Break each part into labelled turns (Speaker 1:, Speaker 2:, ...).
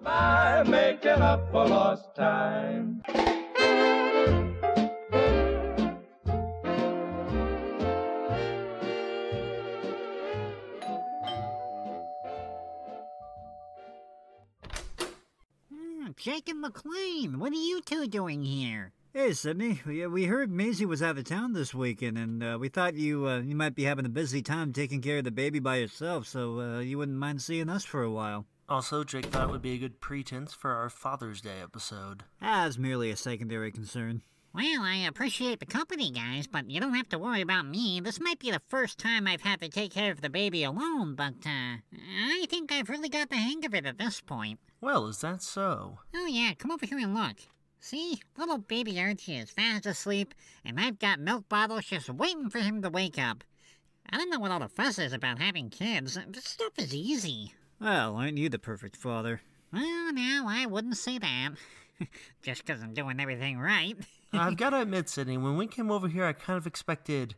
Speaker 1: by making up for lost time.
Speaker 2: Jake and McLean, what are you two doing here?
Speaker 3: Hey, Sydney. We heard Maisie was out of town this weekend, and we thought you might be having a busy time taking care of the baby by yourself, so you wouldn't mind seeing us for a while.
Speaker 4: Also, Jake thought it would be a good pretense for our Father's Day episode.
Speaker 3: It's merely a secondary concern.
Speaker 2: Well, I appreciate the company, guys, but you don't have to worry about me. This might be the first time I've had to take care of the baby alone, but I think I've really got the hang of it at this point.
Speaker 4: Well, is that so?
Speaker 2: Oh yeah, come over here and look. See? Little baby Archie is fast asleep, and I've got milk bottles just waiting for him to wake up. I don't know what all the fuss is about having kids. This stuff is easy.
Speaker 3: Well, aren't you the perfect father?
Speaker 2: Well, no, I wouldn't say that. Just 'cause I'm doing everything right.
Speaker 4: I've got to admit, Sydney, when we came over here, I kind of expected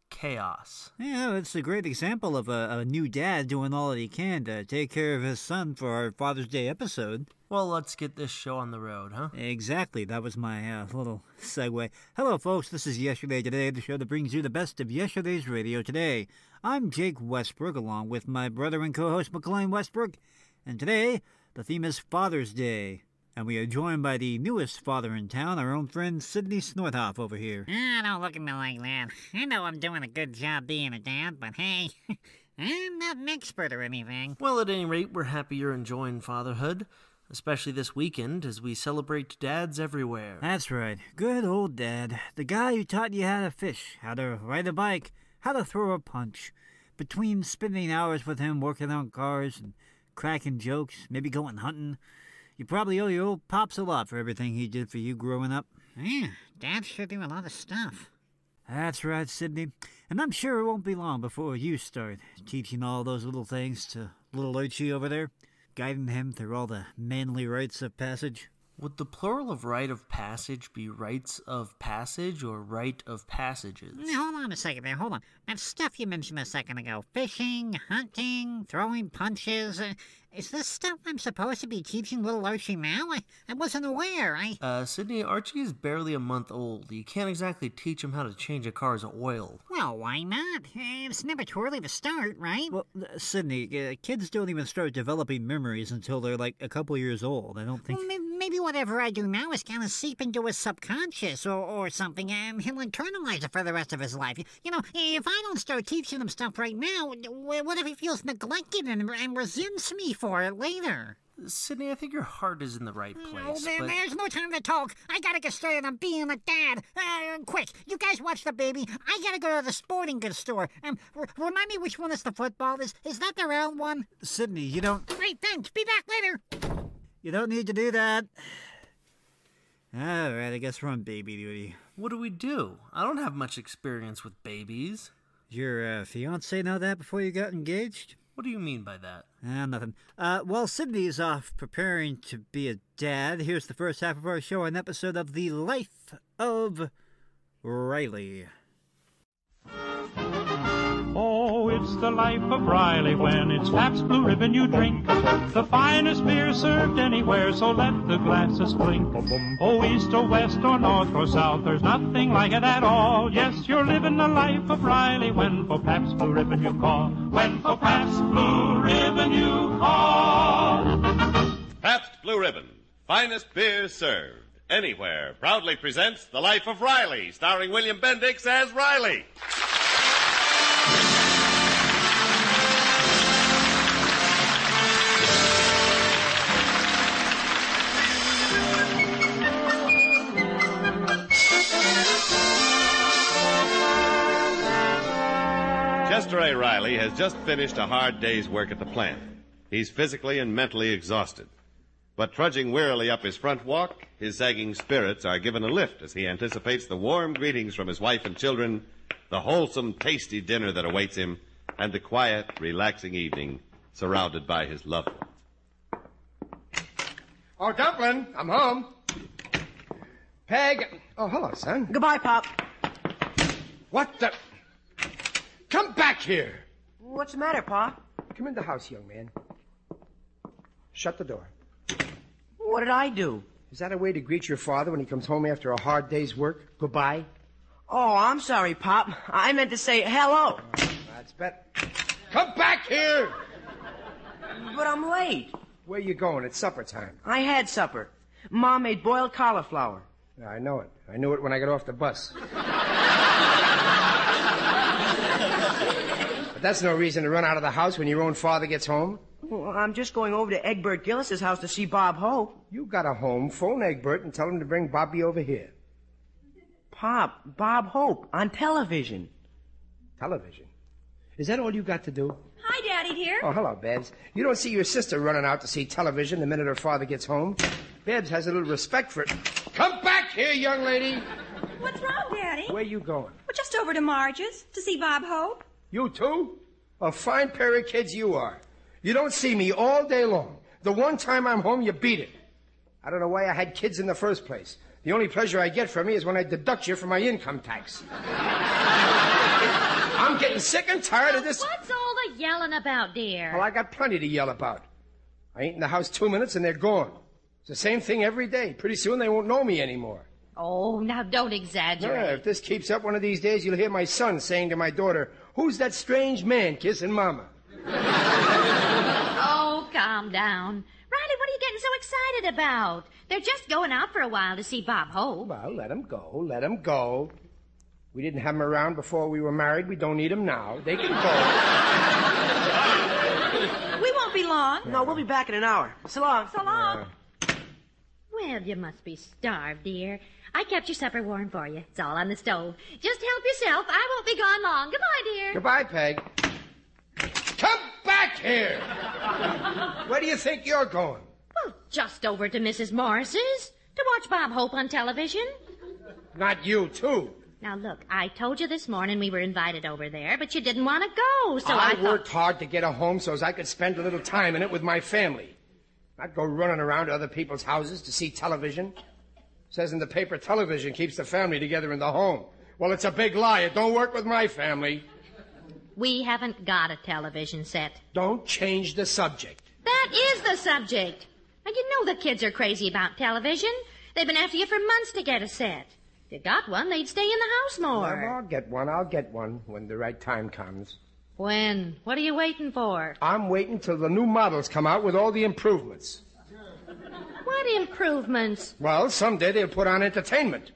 Speaker 4: chaos.
Speaker 3: Yeah, it's a great example of a new dad doing all that he can to take care of his son for our Father's Day episode.
Speaker 4: Well, let's get this show on the road, huh?
Speaker 3: Exactly. That was my little segue. Hello, folks. This is Yesterday Today, the show that brings you the best of yesterday's radio today. I'm Jake Westbrook, along with my brother and co-host McLean Westbrook. And today, the theme is Father's Day. And we are joined by the newest father in town, our own friend Sydney Snorthoff over here.
Speaker 2: Don't look at me like that. I know I'm doing a good job being a dad, but hey, I'm not an expert or anything.
Speaker 4: Well, at any rate, we're happy you're enjoying fatherhood, especially this weekend as we celebrate dads everywhere.
Speaker 3: That's right. Good old dad. The guy who taught you how to fish, how to ride a bike, how to throw a punch. Between spending hours with him working on cars and cracking jokes, maybe going hunting, you probably owe your old pops a lot for everything he did for you growing up.
Speaker 2: Yeah, Dad sure do a lot of stuff.
Speaker 3: That's right, Sydney. And I'm sure it won't be long before you start teaching all those little things to little Archie over there, guiding him through all the manly rites of passage.
Speaker 4: Would the plural of rite of passage be rites of passage or rite of passages?
Speaker 2: Hold on a second there, hold on. That stuff you mentioned a second ago, fishing, hunting, throwing punches, is this stuff I'm supposed to be teaching little Archie now? I wasn't aware,
Speaker 4: Sydney, Archie is barely a month old. You can't exactly teach him how to change a car's oil.
Speaker 2: Well, why not? It's never too early to start, right?
Speaker 3: Well, Sydney, kids don't even start developing memories until they're like a couple years old. I don't think...
Speaker 2: Well, maybe whatever I do now is kind of seep into his subconscious or something, and he'll internalize it for the rest of his life. You know, if I don't start teaching him stuff right now, what if he feels neglected and resents me for it later?
Speaker 4: Sydney, I think your heart is in the right place,
Speaker 2: There's no time to talk. I gotta get started on being a dad. Quick, you guys watch the baby. I gotta go to the sporting goods store. Remind me which one is the football. Is that the round one?
Speaker 3: Sydney, you don't...
Speaker 2: Great, thanks. Be back later.
Speaker 3: You don't need to do that. Alright, I guess we're on baby duty.
Speaker 4: What do? I don't have much experience with babies.
Speaker 3: Your fiancé know that before you got engaged?
Speaker 4: What do you mean by that?
Speaker 3: Nothing. While Sydney's off preparing to be a dad, here's the first half of our show, an episode of The Life of Riley.
Speaker 5: Oh, it's the life of Riley when it's Pabst Blue Ribbon you drink. The finest beer served anywhere, so let the glasses clink. Oh, east or west or north or south, there's nothing like it at all. Yes, you're living the life of Riley when for Pabst Blue Ribbon you call. When for Pabst Blue Ribbon you call.
Speaker 6: Pabst Blue Ribbon, finest beer served anywhere, proudly presents The Life of Riley, starring William Bendix as Riley. Chester A. Riley has just finished a hard day's work at the plant. He's physically and mentally exhausted. But trudging wearily up his front walk, his sagging spirits are given a lift as he anticipates the warm greetings from his wife and children, the wholesome, tasty dinner that awaits him, and the quiet, relaxing evening surrounded by his loved ones.
Speaker 7: Oh, Dumplin', I'm home. Peg. Oh, hello, son.
Speaker 8: Goodbye, Pop.
Speaker 7: What the... Come back here.
Speaker 8: What's the matter, Pa?
Speaker 7: Come in the house, young man. Shut the door.
Speaker 8: What did I do?
Speaker 7: Is that a way to greet your father when he comes home after a hard day's work? Goodbye?
Speaker 8: Oh, I'm sorry, Pop. I meant to say hello.
Speaker 7: That's better. Come back here!
Speaker 8: But I'm late.
Speaker 7: Where you going? It's supper time.
Speaker 8: I had supper. Mom made boiled cauliflower.
Speaker 7: Yeah, I know it. I knew it when I got off the bus. But that's no reason to run out of the house when your own father gets home.
Speaker 8: Well, I'm just going over to Egbert Gillis's house to see Bob Hope.
Speaker 7: You got a home. Phone Egbert and tell him to bring Bobby over here.
Speaker 8: Pop, Bob Hope on television.
Speaker 7: Television? Is that all you got to do?
Speaker 9: Hi, Daddy, dear.
Speaker 7: Oh, hello, Babs. You don't see your sister running out to see television the minute her father gets home. Babs has a little respect for it. Come back here, young lady.
Speaker 9: What's wrong, Daddy?
Speaker 7: Where you going?
Speaker 9: Well, just over to Marge's to see Bob Hope.
Speaker 7: You too? A fine pair of kids you are. You don't see me all day long. The one time I'm home, you beat it. I don't know why I had kids in the first place. The only pleasure I get from me is when I deduct you from my income tax. I'm getting sick and tired of this.
Speaker 10: What's all the yelling about, dear?
Speaker 7: Well, I got plenty to yell about. I ain't in the house 2 minutes and they're gone. It's the same thing every day. Pretty soon they won't know me anymore.
Speaker 10: Oh, now don't exaggerate.
Speaker 7: Yeah, if this keeps up, one of these days you'll hear my son saying to my daughter, "Who's that strange man kissing Mama?"
Speaker 10: Oh, calm down. Riley, what are you getting so excited about? They're just going out for a while to see Bob Hope.
Speaker 7: Well, let him go. Let him go. We didn't have him around before we were married. We don't need him now. They can go.
Speaker 9: We won't be long.
Speaker 8: No, we'll be back in an hour. So long.
Speaker 9: So long.
Speaker 10: Well, you must be starved, dear. I kept your supper warm for you. It's all on the stove. Just help yourself. I won't be gone long. Goodbye, dear.
Speaker 7: Goodbye, Peg. Come back here! Where do you think you're going?
Speaker 10: Well, just over to Mrs. Morris's to watch Bob Hope on television.
Speaker 7: Not you, too.
Speaker 10: Now, look, I told you this morning we were invited over there, but you didn't want to go, so I thought...
Speaker 7: worked hard to get a home so as I could spend a little time in it with my family. Not go running around to other people's houses to see television. Says in the paper television keeps the family together in the home. Well, it's a big lie. It don't work with my family.
Speaker 10: We haven't got a television set.
Speaker 7: Don't change the subject.
Speaker 10: That is the subject. And you know the kids are crazy about television. They've been after you for months to get a set. If you got one, they'd stay in the house more.
Speaker 7: Well, I'll get one when the right time comes.
Speaker 10: When? What are you waiting for?
Speaker 7: I'm waiting till the new models come out with all the improvements.
Speaker 10: What improvements?
Speaker 7: Well, someday they'll put on entertainment.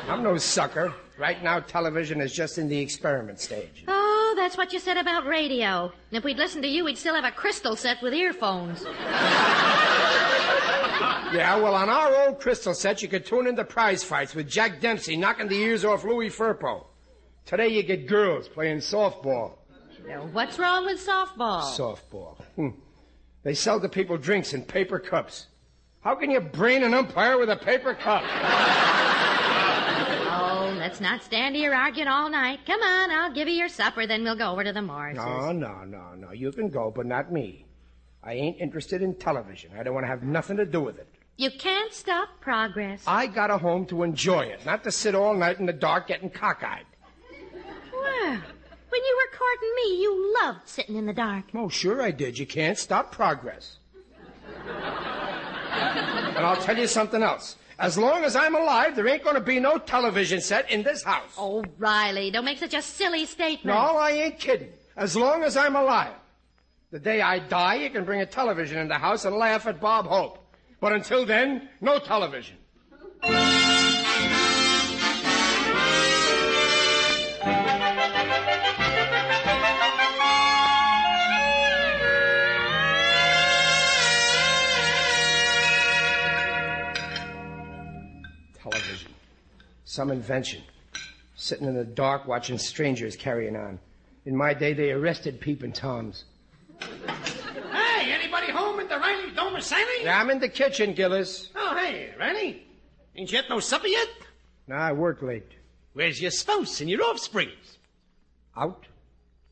Speaker 7: I'm no sucker. Right now, television is just in the experiment stage.
Speaker 10: Oh, that's what you said about radio. If we'd listened to you, we'd still have a crystal set with earphones.
Speaker 7: Yeah, well, on our old crystal set, you could tune into prize fights with Jack Dempsey knocking the ears off Louis Firpo. Today, you get girls playing softball.
Speaker 10: Now, what's wrong with softball?
Speaker 7: Softball. They sell to people drinks in paper cups. How can you brain an umpire with a paper cup?
Speaker 10: Oh, let's not stand here arguing all night. Come on, I'll give you your supper, then we'll go over to the Morrises.
Speaker 7: No. You can go, but not me. I ain't interested in television. I don't want to have nothing to do with it.
Speaker 10: You can't stop progress.
Speaker 7: I got a home to enjoy it, not to sit all night in the dark getting cockeyed.
Speaker 10: Well, when you were courting me, you loved sitting in the dark.
Speaker 7: Oh, sure I did. You can't stop progress. And I'll tell you something else. As long as I'm alive, there ain't going to be no television set in this house.
Speaker 10: Oh, Riley, don't make such a silly statement.
Speaker 7: No, I ain't kidding. As long as I'm alive. The day I die, you can bring a television in the house and laugh at Bob Hope. But until then, no television. Television. Some invention. Sitting in the dark watching strangers carrying on. In my day, they arrested peeping toms.
Speaker 11: Hey, anybody home at the Riley Domicile?
Speaker 7: Yeah, I'm in the kitchen, Gillis.
Speaker 11: Oh, hey, Riley. Ain't you had no supper yet?
Speaker 7: Nah, I work late.
Speaker 11: Where's your spouse and your offsprings?
Speaker 7: Out?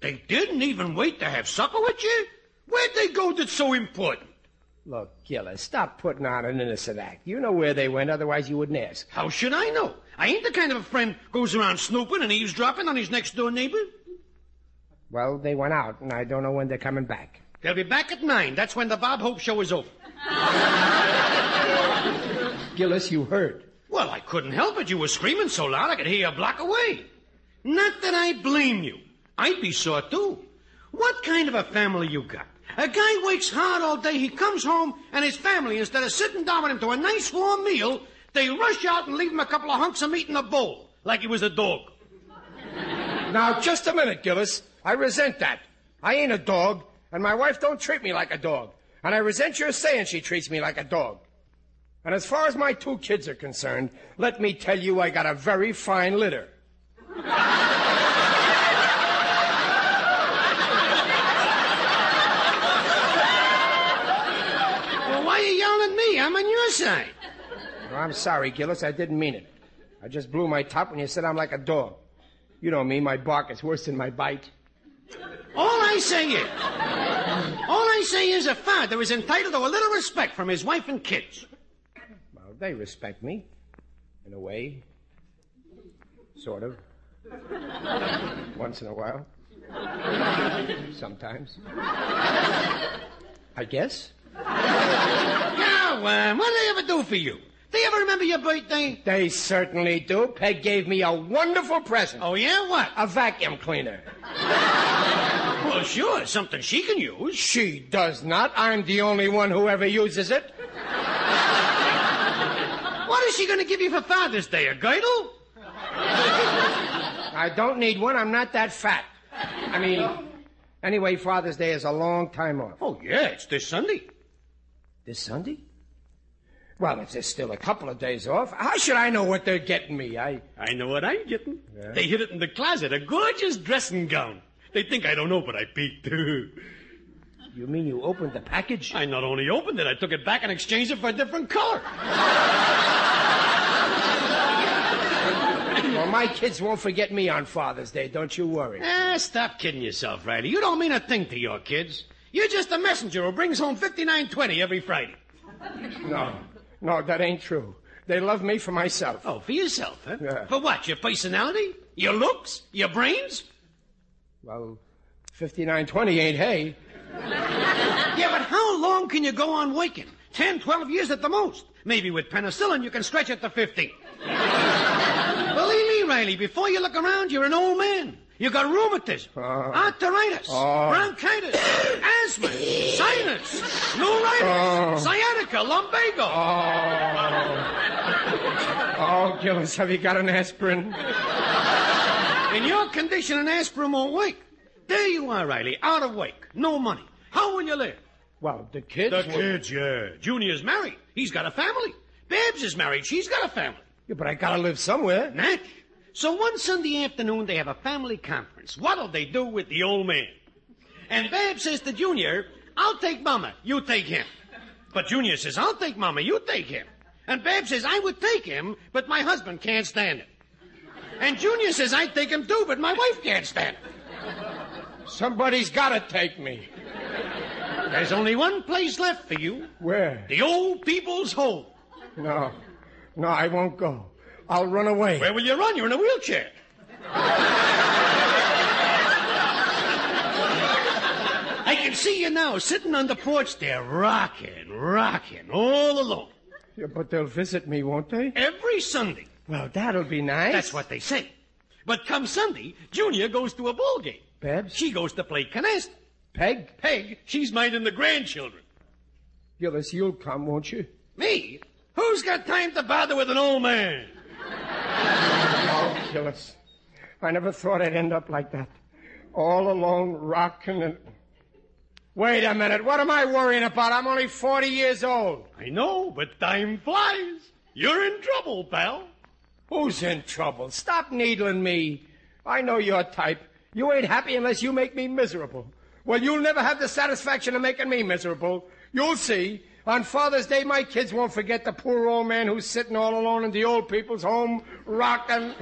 Speaker 11: They didn't even wait to have supper with you? Where'd they go that's so important?
Speaker 7: Look, Gillis, stop putting on an innocent act. You know where they went, otherwise you wouldn't ask.
Speaker 11: How should I know? I ain't the kind of a friend goes around snooping and eavesdropping on his next-door neighbor.
Speaker 7: Well, they went out, and I don't know when they're coming back.
Speaker 11: They'll be back at 9. That's when the Bob Hope show is over.
Speaker 7: Gillis, you heard.
Speaker 11: Well, I couldn't help it. You were screaming so loud I could hear you a block away. Not that I blame you. I'd be sore, too. What kind of a family you got? A guy works hard all day, he comes home, and his family, instead of sitting down with him to a nice warm meal, they rush out and leave him a couple of hunks of meat in a bowl, like he was a dog.
Speaker 7: Now, just a minute, Gillis. I resent that. I ain't a dog, and my wife don't treat me like a dog. And I resent your saying she treats me like a dog. And as far as my 2 kids are concerned, let me tell you I got a very fine litter.
Speaker 11: Well, why are you yelling at me? I'm on your side.
Speaker 7: Oh, I'm sorry, Gillis. I didn't mean it. I just blew my top when you said I'm like a dog. You know me, my bark is worse than my bite.
Speaker 11: All I say is a father is entitled to a little respect from his wife and kids.
Speaker 7: Well, they respect me. In a way. Sort of. Once in a while. Sometimes. I guess.
Speaker 11: Now, what do they ever do for you? They ever remember your birthday?
Speaker 7: They certainly do. Peg gave me a wonderful present.
Speaker 11: Oh, yeah? What?
Speaker 7: A vacuum cleaner.
Speaker 11: Well, sure, something she can use.
Speaker 7: She does not. I'm the only one who ever uses it.
Speaker 11: What is she going to give you for Father's Day, a girdle?
Speaker 7: I don't need one. I'm not that fat. I mean, anyway, Father's Day is a long time off.
Speaker 11: Oh, yeah, it's this Sunday.
Speaker 7: This Sunday? Well, if there's still a couple of days off, how should I know what they're getting me? I
Speaker 11: know what I'm getting.
Speaker 7: Yeah?
Speaker 11: They hid it in the closet, a gorgeous dressing gown. They think I don't know, but I peeked.
Speaker 7: You mean you opened the package?
Speaker 11: I not only opened it, I took it back and exchanged it for a different color.
Speaker 7: Well, my kids won't forget me on Father's Day, don't you worry.
Speaker 11: Stop kidding yourself, Riley. You don't mean a thing to your kids. You're just a messenger who brings home 59.20 every Friday.
Speaker 7: No, that ain't true. They love me for myself.
Speaker 11: Oh, for yourself, huh?
Speaker 7: Yeah.
Speaker 11: For what, your personality? Your looks? Your brains?
Speaker 7: Well, 59.20 ain't hay.
Speaker 11: Yeah, but how long can you go on working? 10, 12 years at the most. Maybe with penicillin you can stretch it to 15. Believe me, Riley, before you look around, you're an old man. You got rheumatism, arthritis, bronchitis, asthma, sinus, neuritis, sciatica, lumbago.
Speaker 7: Oh, Gillis, have you got an aspirin?
Speaker 11: In your condition, an aspirin won't work. There you are, Riley, out of work, no money. How will you live?
Speaker 7: Well, the kids...
Speaker 11: The kids, yeah. Junior's married. He's got a family. Babs is married. She's got a family.
Speaker 7: Yeah, but I gotta live somewhere.
Speaker 11: Natch. So one Sunday afternoon, they have a family conference. What'll they do with the old man? And Babs says to Junior, I'll take Mama, you take him. But Junior says, I'll take Mama, you take him. And Babs says, I would take him, but my husband can't stand it. And Junior says, I'd take him too, but my wife can't stand it.
Speaker 7: Somebody's gotta take me.
Speaker 11: There's only one place left for you.
Speaker 7: Where?
Speaker 11: The old people's home.
Speaker 7: No, I won't go. I'll run away.
Speaker 11: Where will you run? You're in a wheelchair. I can see you now, sitting on the porch there, rocking, all alone.
Speaker 7: Yeah, but they'll visit me, won't they?
Speaker 11: Every Sunday.
Speaker 7: Well, that'll be nice.
Speaker 11: That's what they say. But come Sunday, Junior goes to a ball game.
Speaker 7: Babs?
Speaker 11: She goes to play canasta.
Speaker 7: Peg,
Speaker 11: she's minding the grandchildren.
Speaker 7: Gillis, you'll come, won't you?
Speaker 11: Me? Who's got time to bother with an old man?
Speaker 7: Oh, Gillis, I never thought I'd end up like that. All alone, rocking and... Wait a minute, what am I worrying about? I'm only 40 years old.
Speaker 11: I know, but time flies. You're in trouble, pal.
Speaker 7: Who's in trouble? Stop needling me. I know your type. You ain't happy unless you make me miserable. Well, you'll never have the satisfaction of making me miserable. You'll see. On Father's Day, my kids won't forget the poor old man who's sitting all alone in the old people's home, rocking.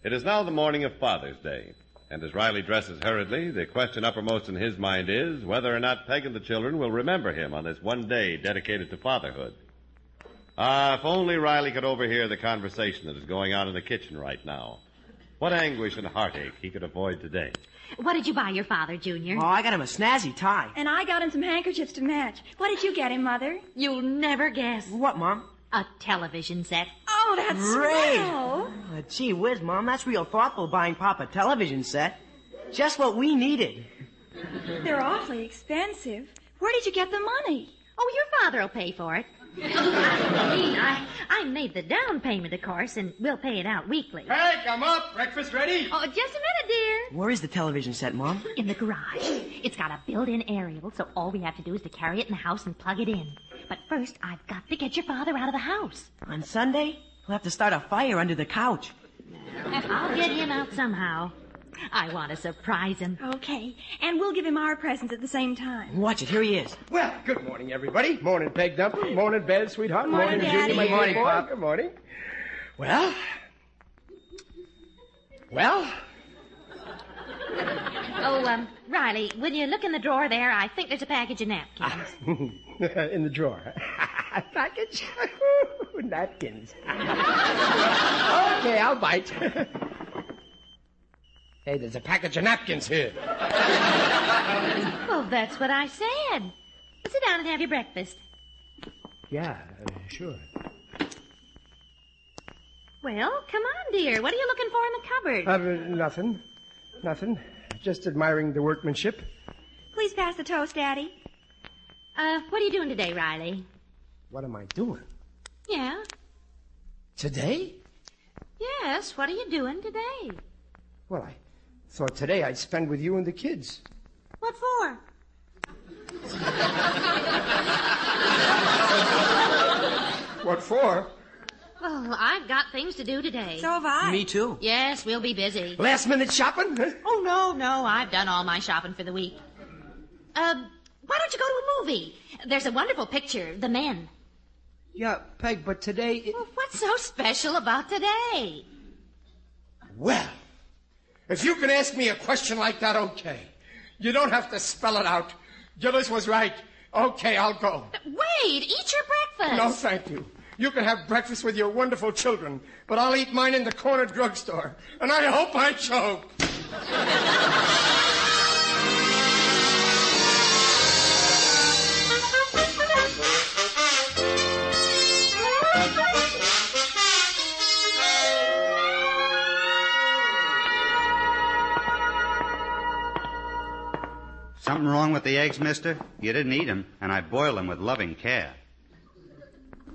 Speaker 6: It is now the morning of Father's Day. And as Riley dresses hurriedly, the question uppermost in his mind is whether or not Peg and the children will remember him on this one day dedicated to fatherhood. If only Riley could overhear the conversation that is going on in the kitchen right now. What anguish and heartache he could avoid today.
Speaker 10: What did you buy your father, Junior?
Speaker 8: Oh, I got him a snazzy tie.
Speaker 9: And I got him some handkerchiefs to match. What did you get him, Mother?
Speaker 10: You'll never guess.
Speaker 8: What, Mom?
Speaker 10: A television set.
Speaker 9: Oh, that's
Speaker 8: Great.
Speaker 9: swell.
Speaker 8: Gee whiz, Mom, that's real thoughtful buying Pop a television set. Just what we needed.
Speaker 9: They're awfully expensive. Where did you get the money?
Speaker 10: Oh, your father will pay for it. I made the down payment, of course, and we'll pay it out weekly.
Speaker 7: Hey, come up. Breakfast ready?
Speaker 10: Oh, just a minute, dear.
Speaker 8: Where is the television set, Mom?
Speaker 10: In the garage. It's got a built-in aerial, so all we have to do is to carry it in the house and plug it in. But first, I've got to get your father out of the house.
Speaker 8: On Sunday, we'll have to start a fire under the couch.
Speaker 10: I'll get him out somehow. I want to surprise him.
Speaker 9: Okay, and we'll give him our presents at the same time.
Speaker 8: Watch it, here he is.
Speaker 7: Well, good morning, everybody. Morning, Peg Dumper. Morning, Belle, sweetheart.
Speaker 9: Morning,
Speaker 7: Junior,
Speaker 9: Daddy.
Speaker 7: my
Speaker 8: Good morning,
Speaker 7: boy.
Speaker 8: Pop.
Speaker 7: Good morning. Well.
Speaker 10: Oh, Riley, will you look in the drawer there? I think there's a package of napkins.
Speaker 7: In the drawer. Package? Napkins. Okay, I'll bite. Hey, there's a package of napkins here.
Speaker 10: Well, that's what I said. Sit down and have your breakfast.
Speaker 7: Yeah, sure.
Speaker 10: Well, come on, dear. What are you looking for in the cupboard?
Speaker 7: Nothing. Nothing. Just admiring the workmanship.
Speaker 9: Please pass the toast, Daddy.
Speaker 10: What are you doing today, Riley?
Speaker 7: What am I doing?
Speaker 10: Yeah?
Speaker 7: Today?
Speaker 10: Yes, what are you doing today?
Speaker 7: Well, I thought today I'd spend with you and the kids.
Speaker 10: What for?
Speaker 7: What for?
Speaker 10: Well, I've got things to do today.
Speaker 9: So have I.
Speaker 8: Me too.
Speaker 10: Yes, we'll be busy.
Speaker 7: Last minute shopping? Huh?
Speaker 10: Oh, no, I've done all my shopping for the week. Why don't you go to a movie? There's a wonderful picture, The Men.
Speaker 7: Yeah, Peg, but today...
Speaker 10: Well, what's so special about today?
Speaker 7: Well, if you can ask me a question like that, okay. You don't have to spell it out. Gillis was right. Okay, I'll go.
Speaker 10: Wait, eat your breakfast.
Speaker 7: No, thank you. You can have breakfast with your wonderful children, but I'll eat mine in the corner drugstore. And I hope I choke.
Speaker 12: Something wrong with the eggs, mister? You didn't eat them, and I boiled them with loving care.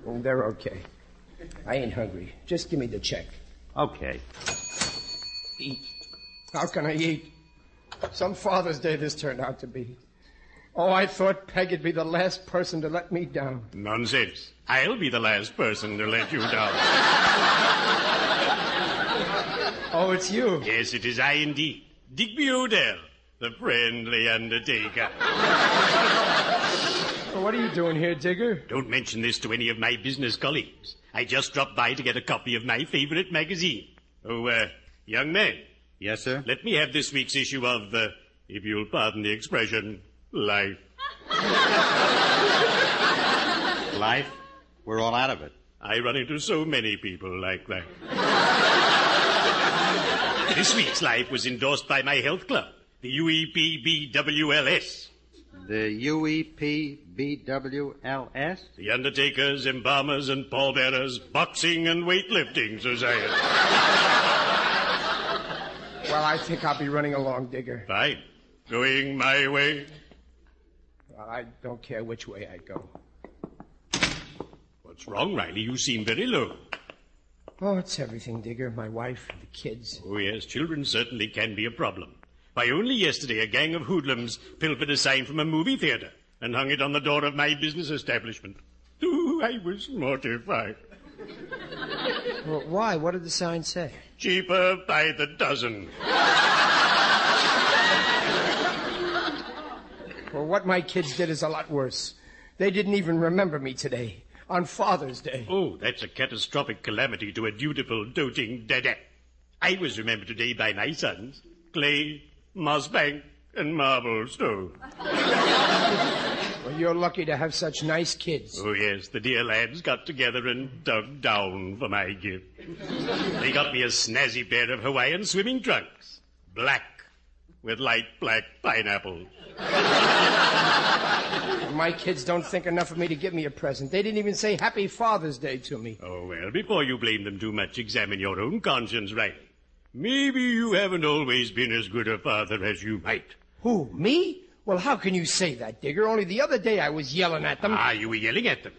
Speaker 7: Oh, they're okay. I ain't hungry. Just give me the check.
Speaker 12: Okay.
Speaker 7: Eat. How can I eat? Some Father's Day this turned out to be. Oh, I thought Peg'd be the last person to let me down.
Speaker 13: Nonsense. I'll be the last person to let you down.
Speaker 7: Oh, it's you.
Speaker 13: Yes, it is I indeed. Digby Odell, the friendly undertaker.
Speaker 7: Well, what are you doing here, Digger?
Speaker 13: Don't mention this to any of my business colleagues. I just dropped by to get a copy of my favorite magazine. Oh, young man.
Speaker 12: Yes, sir?
Speaker 13: Let me have this week's issue of, if you'll pardon the expression, Life.
Speaker 12: Life? We're all out of it.
Speaker 13: I run into so many people like that. This week's Life was endorsed by my health club, the UEPBWLS.
Speaker 12: The UEPBWLS?
Speaker 13: The Undertakers, Embalmers, and Pallbearers Boxing and Weightlifting Society.
Speaker 7: Well, I think I'll be running along, Digger.
Speaker 13: Fine. Going my way.
Speaker 7: Well, I don't care which way I go.
Speaker 13: What's wrong, Riley? You seem very low.
Speaker 7: Oh, it's everything, Digger. My wife, the kids.
Speaker 13: Oh, yes, children certainly can be a problem. Why, only yesterday a gang of hoodlums pilfered a sign from a movie theater and hung it on the door of my business establishment. Ooh, I was mortified.
Speaker 7: Well, why? What did the sign say?
Speaker 13: Cheaper by the dozen.
Speaker 7: Well, what my kids did is a lot worse. They didn't even remember me today, on Father's Day.
Speaker 13: Oh, that's a catastrophic calamity to a dutiful, doting dada. I was remembered today by my sons. clay, moss bank, and marble stone.
Speaker 7: Well, you're lucky to have such nice kids.
Speaker 13: Oh, yes, the dear lads got together and dug down for my gift. They got me a snazzy pair of Hawaiian swimming trunks, black, with light black pineapples.
Speaker 7: My kids don't think enough of me to give me a present. They didn't even say Happy Father's Day to me.
Speaker 13: Oh, well, before you blame them too much, examine your own conscience, Riley. Maybe you haven't always been as good a father as you might.
Speaker 7: Who, me? Well, how can you say that, Digger? Only the other day I was yelling at them.
Speaker 13: Ah, you were yelling at them?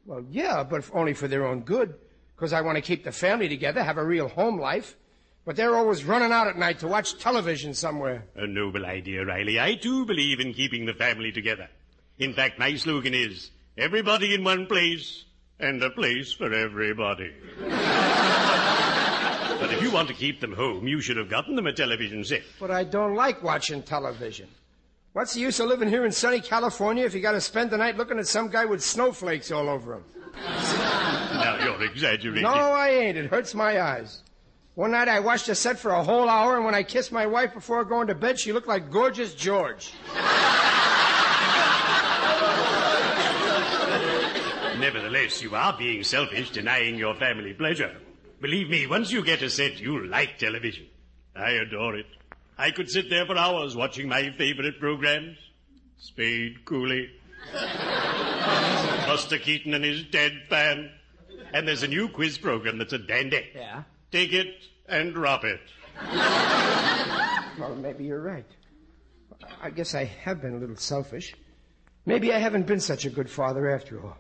Speaker 7: Well, yeah, but only for their own good. Because I want to keep the family together, have a real home life. But they're always running out at night to watch television somewhere.
Speaker 13: A noble idea, Riley. I, too, believe in keeping the family together. In fact, my slogan is, everybody in one place, and a place for everybody. But if you want to keep them home, you should have gotten them a television set.
Speaker 7: But I don't like watching television. What's the use of living here in sunny California if you got to spend the night looking at some guy with snowflakes all over him?
Speaker 13: Now, you're exaggerating.
Speaker 7: No, I ain't. It hurts my eyes. One night I watched a set for a whole hour, and when I kissed my wife before going to bed, she looked like Gorgeous George.
Speaker 13: Nevertheless, you are being selfish, denying your family pleasure. Believe me, once you get a set, you'll like television. I adore it. I could sit there for hours watching my favorite programs. Spade Cooley, Buster Keaton and his deadpan. And there's a new quiz program that's a dandy.
Speaker 7: Yeah?
Speaker 13: Take it and drop it.
Speaker 7: Well, maybe you're right. I guess I have been a little selfish. Maybe I haven't been such a good father after all.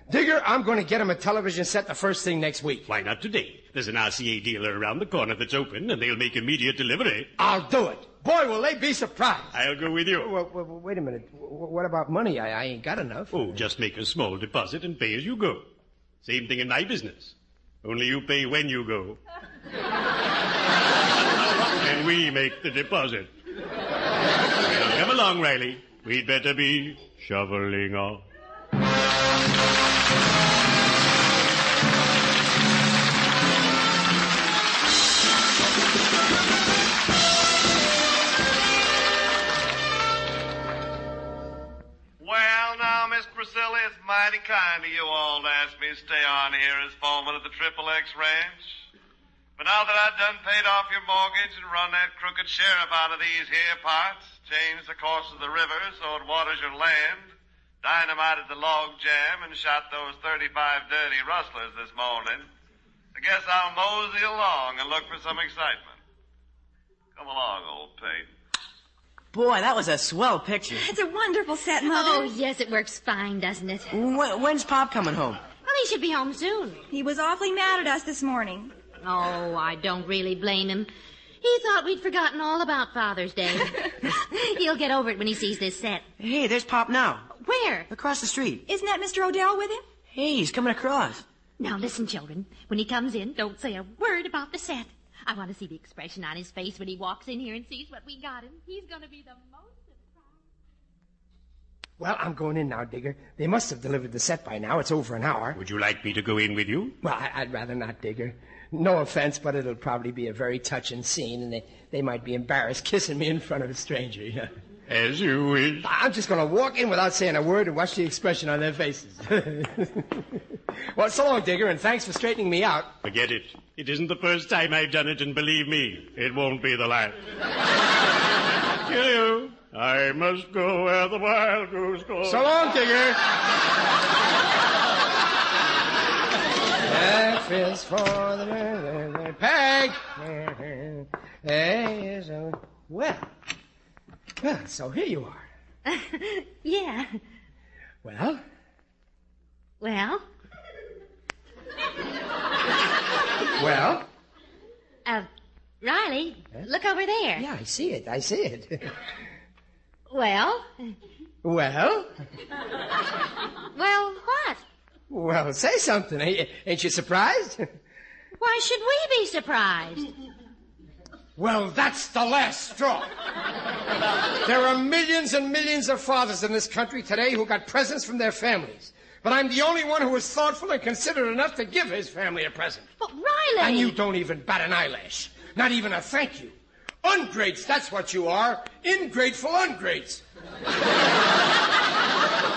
Speaker 7: Digger, I'm going to get him a television set the first thing next week.
Speaker 13: Why not today? There's an RCA dealer around the corner that's open, and they'll make immediate delivery.
Speaker 7: I'll do it. Boy, will they be surprised.
Speaker 13: I'll go with you.
Speaker 7: Well, wait a minute. What about money? I ain't got enough.
Speaker 13: Oh, just make a small deposit and pay as you go. Same thing in my business. Only you pay when you go. And we make the deposit. Well, come along, Riley. We'd better be shoveling off.
Speaker 6: Well, now, Miss Priscilla, it's mighty kind of you all to ask me to stay on here as foreman of the Triple X Ranch. But now that I've done paid off your mortgage and run that crooked sheriff out of these here parts, changed the course of the river so it waters your land, dynamited the log jam, and shot those 35 dirty rustlers this morning, I guess I'll mosey along and look for some excitement. Come along, old pate.
Speaker 8: Boy, that was a swell picture.
Speaker 9: It's a wonderful set, Mother.
Speaker 10: Oh, yes, it works fine, doesn't it?
Speaker 8: When's Pop coming home?
Speaker 10: Well, he should be home soon.
Speaker 9: He was awfully mad at us this morning.
Speaker 10: Oh, I don't really blame him. He thought we'd forgotten all about Father's Day. He'll get over it when he sees this set.
Speaker 8: Hey, there's Pop now.
Speaker 10: Where?
Speaker 8: Across the street.
Speaker 9: Isn't that Mr. Odell with him?
Speaker 8: Hey, he's coming across.
Speaker 10: Now, listen, children. When he comes in, don't say a word about the set. I want to see the expression on his face when he walks in here and sees what we got him. He's going to be the most surprised.
Speaker 7: Well, I'm going in now, Digger. They must have delivered the set by now. It's over an hour.
Speaker 13: Would you like me to go in with you?
Speaker 7: Well, I'd rather not, Digger. No offense, but it'll probably be a very touching scene, and they might be embarrassed kissing me in front of a stranger, you know.
Speaker 13: As you wish.
Speaker 7: I'm just going to walk in without saying a word and watch the expression on their faces. Well, so long, Digger, and thanks for straightening me out.
Speaker 13: Forget it. It isn't the first time I've done it, and believe me, it won't be the last. Cheerio. I must go where the wild goose go.
Speaker 7: So long, Digger. F is for the Peg. A is a... Well, so here you are.
Speaker 10: Yeah.
Speaker 7: Well?
Speaker 10: Well?
Speaker 7: Well?
Speaker 10: Riley, look over there.
Speaker 7: Yeah, I see it.
Speaker 10: Well?
Speaker 7: Well?
Speaker 10: Well, what?
Speaker 7: Well, say something. Ain't you surprised?
Speaker 10: Why should we be surprised?
Speaker 7: Well, that's the last straw. There are millions and millions of fathers in this country today who got presents from their families. But I'm the only one who was thoughtful and considerate enough to give his family a present.
Speaker 10: But Riley...
Speaker 7: And you don't even bat an eyelash. Not even a thank you. Ungrates, that's what you are. Ingrateful ungrates.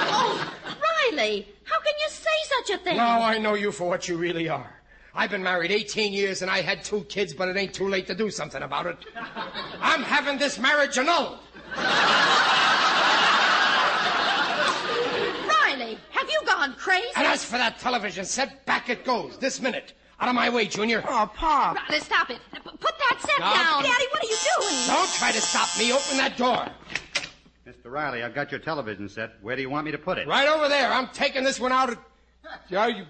Speaker 10: Oh, Riley, how can you say such a thing?
Speaker 7: Now I know you for what you really are. I've been married 18 years and I had 2 kids, but it ain't too late to do something about it. I'm having this marriage annulled.
Speaker 10: Riley, have you gone crazy?
Speaker 7: And as for that television set, back it goes, this minute. Out of my way, Junior.
Speaker 8: Oh, Pop.
Speaker 10: Riley, stop it. Put that set
Speaker 7: Stop.
Speaker 10: down. Daddy, what are you doing?
Speaker 7: Don't try to stop me. Open that door.
Speaker 12: Mr. Riley, I've got your television set. Where do you want me to put it?
Speaker 7: Right over there. I'm taking this one out. Yeah, you...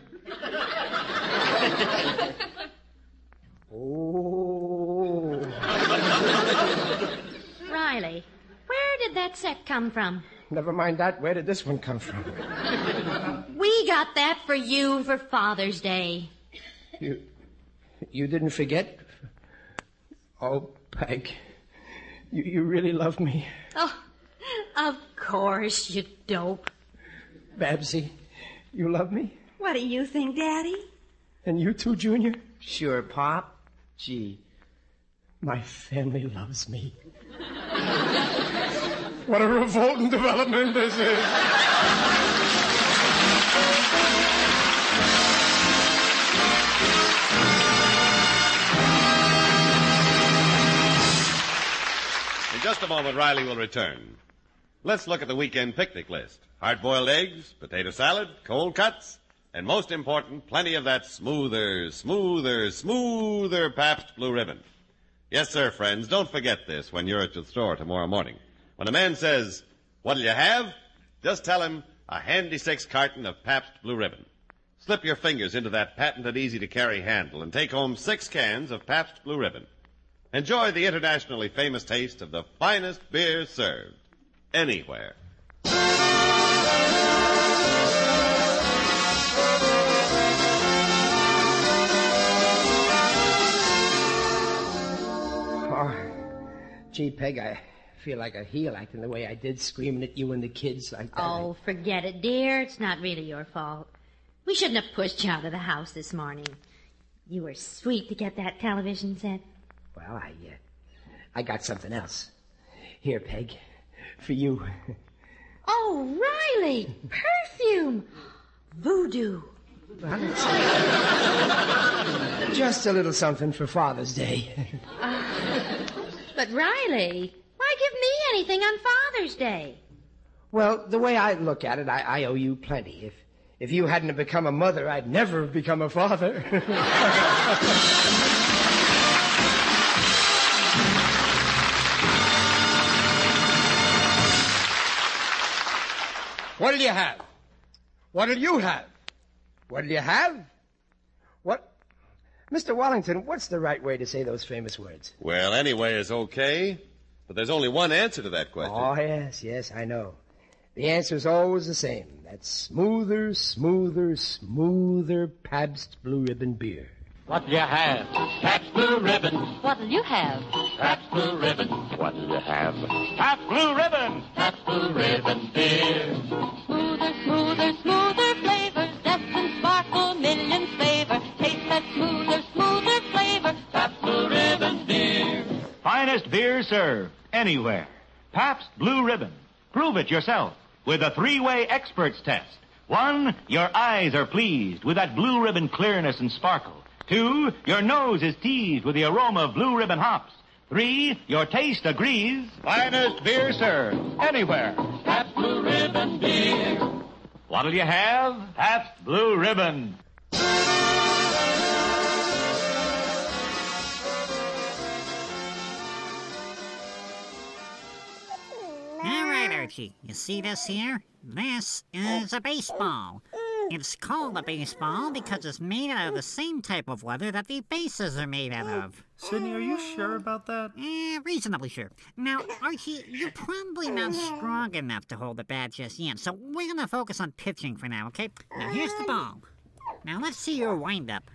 Speaker 7: Oh.
Speaker 10: Riley, where did that set come from?
Speaker 7: Never mind that. Where did this one come from?
Speaker 10: We got that for you for Father's Day.
Speaker 7: You didn't forget? Oh, Peg. You really love me.
Speaker 10: Oh, of course, you dope.
Speaker 7: Babsy, you love me?
Speaker 9: What do you think, Daddy?
Speaker 7: And you too, Junior?
Speaker 8: Sure, Pop.
Speaker 7: Gee, my family loves me. What a revolting development this is.
Speaker 6: In just a moment, Riley will return. Let's look at the weekend picnic list. Hard-boiled eggs, potato salad, cold cuts, and most important, plenty of that smoother Pabst Blue Ribbon. Yes, sir, friends, don't forget this when you're at the store tomorrow morning. When a man says, "What'll you have?" just tell him a handy 6 carton of Pabst Blue Ribbon. Slip your fingers into that patented easy-to-carry handle and take home 6 cans of Pabst Blue Ribbon. Enjoy the internationally famous taste of the finest beer served anywhere.
Speaker 7: Oh, gee, Peg, I feel like a heel acting the way I did, screaming at you and the kids like that.
Speaker 10: Oh, forget it, dear. It's not really your fault. We shouldn't have pushed you out of the house this morning. You were sweet to get that television set.
Speaker 7: Well, I got something else. Here, Peg, for you.
Speaker 10: Oh, Riley, perfume. Voodoo.
Speaker 7: Just a little something for Father's Day.
Speaker 10: But Riley, why give me anything on Father's Day?
Speaker 7: Well, the way I look at it, I owe you plenty. If you hadn't have become a mother, I'd never have become a father. What'll you have? What'll you have? What'll you have? What? Mr. Wallington, what's the right way to say those famous words?
Speaker 6: Well, anyway is okay, but there's only one answer to that question.
Speaker 7: Oh, yes, I know. The answer's always the same. That's smoother Pabst Blue Ribbon beer.
Speaker 1: What'll you have? Pabst Blue Ribbon.
Speaker 10: What'll you have?
Speaker 1: Pabst Blue Ribbon. What'll you have? Pabst Blue Ribbon. Pabst Blue Ribbon beer.
Speaker 10: Smoother flavor. Zest and sparkle, millions favor. Taste that smoother flavor.
Speaker 1: Pabst Blue Ribbon beer.
Speaker 5: Finest beer served anywhere. Pabst Blue Ribbon. Prove it yourself with a 3-way experts test. 1, your eyes are pleased with that Blue Ribbon clearness and sparkle. 2, your nose is teased with the aroma of Blue Ribbon hops. 3, your taste agrees. Finest beer served anywhere.
Speaker 1: Pabst Blue Ribbon beer.
Speaker 5: What'll you have? Pabst Blue Ribbon.
Speaker 2: All right, Archie, you see this here? This is a baseball. It's called a baseball because it's made out of the same type of leather that the bases are made out of.
Speaker 4: Sidney, are you sure about that?
Speaker 2: Reasonably sure. Now, Archie, you're probably not strong enough to hold the bat just yet, so we're going to focus on pitching for now, okay? Now, here's the ball. Now, let's see your wind-up.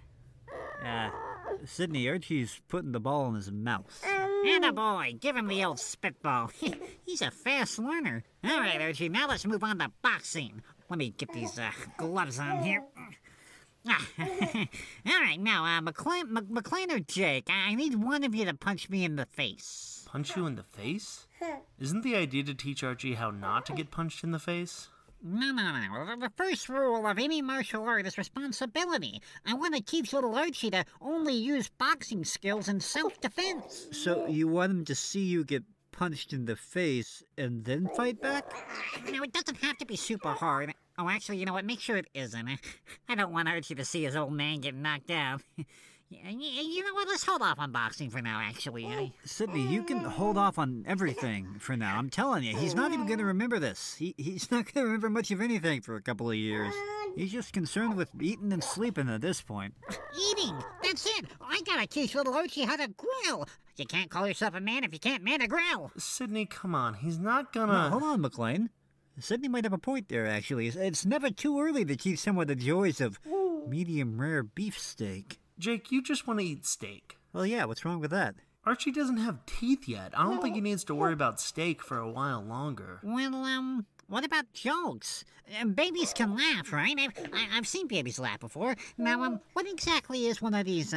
Speaker 3: Sidney, Archie's putting the ball in his mouth.
Speaker 2: Atta boy, give him the old spitball. He's a fast learner. All right, Archie, now let's move on to boxing. Let me get these gloves on here. All right, now, McLean or Jake, I need one of you to punch me in the face.
Speaker 4: Punch you in the face? Isn't the idea to teach Archie how not to get punched in the face?
Speaker 2: No. The first rule of any martial art is responsibility. I want to teach little Archie to only use boxing skills in self-defense.
Speaker 3: So you want him to see you get punched in the face and then fight back?
Speaker 2: No, it doesn't have to be super hard. Oh, actually, you know what? Make sure it isn't. I don't want Archie to see his old man get knocked out. You know what? Let's hold off on boxing for now, actually.
Speaker 3: Sidney, you can hold off on everything for now. I'm telling you, he's not even going to remember this. He's not going to remember much of anything for a couple of years. He's just concerned with eating and sleeping at this point.
Speaker 2: Eating? That's it. I gotta teach little Archie how to grill. You can't call yourself a man if you can't man a grill.
Speaker 4: Sidney, come on. He's not gonna...
Speaker 3: No, hold on, McLean. Sidney might have a point there, actually. It's never too early to teach someone the joys of medium rare beef steak.
Speaker 4: Jake, you just want to eat steak.
Speaker 3: Well, yeah, what's wrong with that?
Speaker 4: Archie doesn't have teeth yet. I don't think he needs to worry about steak for a while longer.
Speaker 2: Well, what about jokes? Babies can laugh, right? I've seen babies laugh before. Now, what exactly is one of these,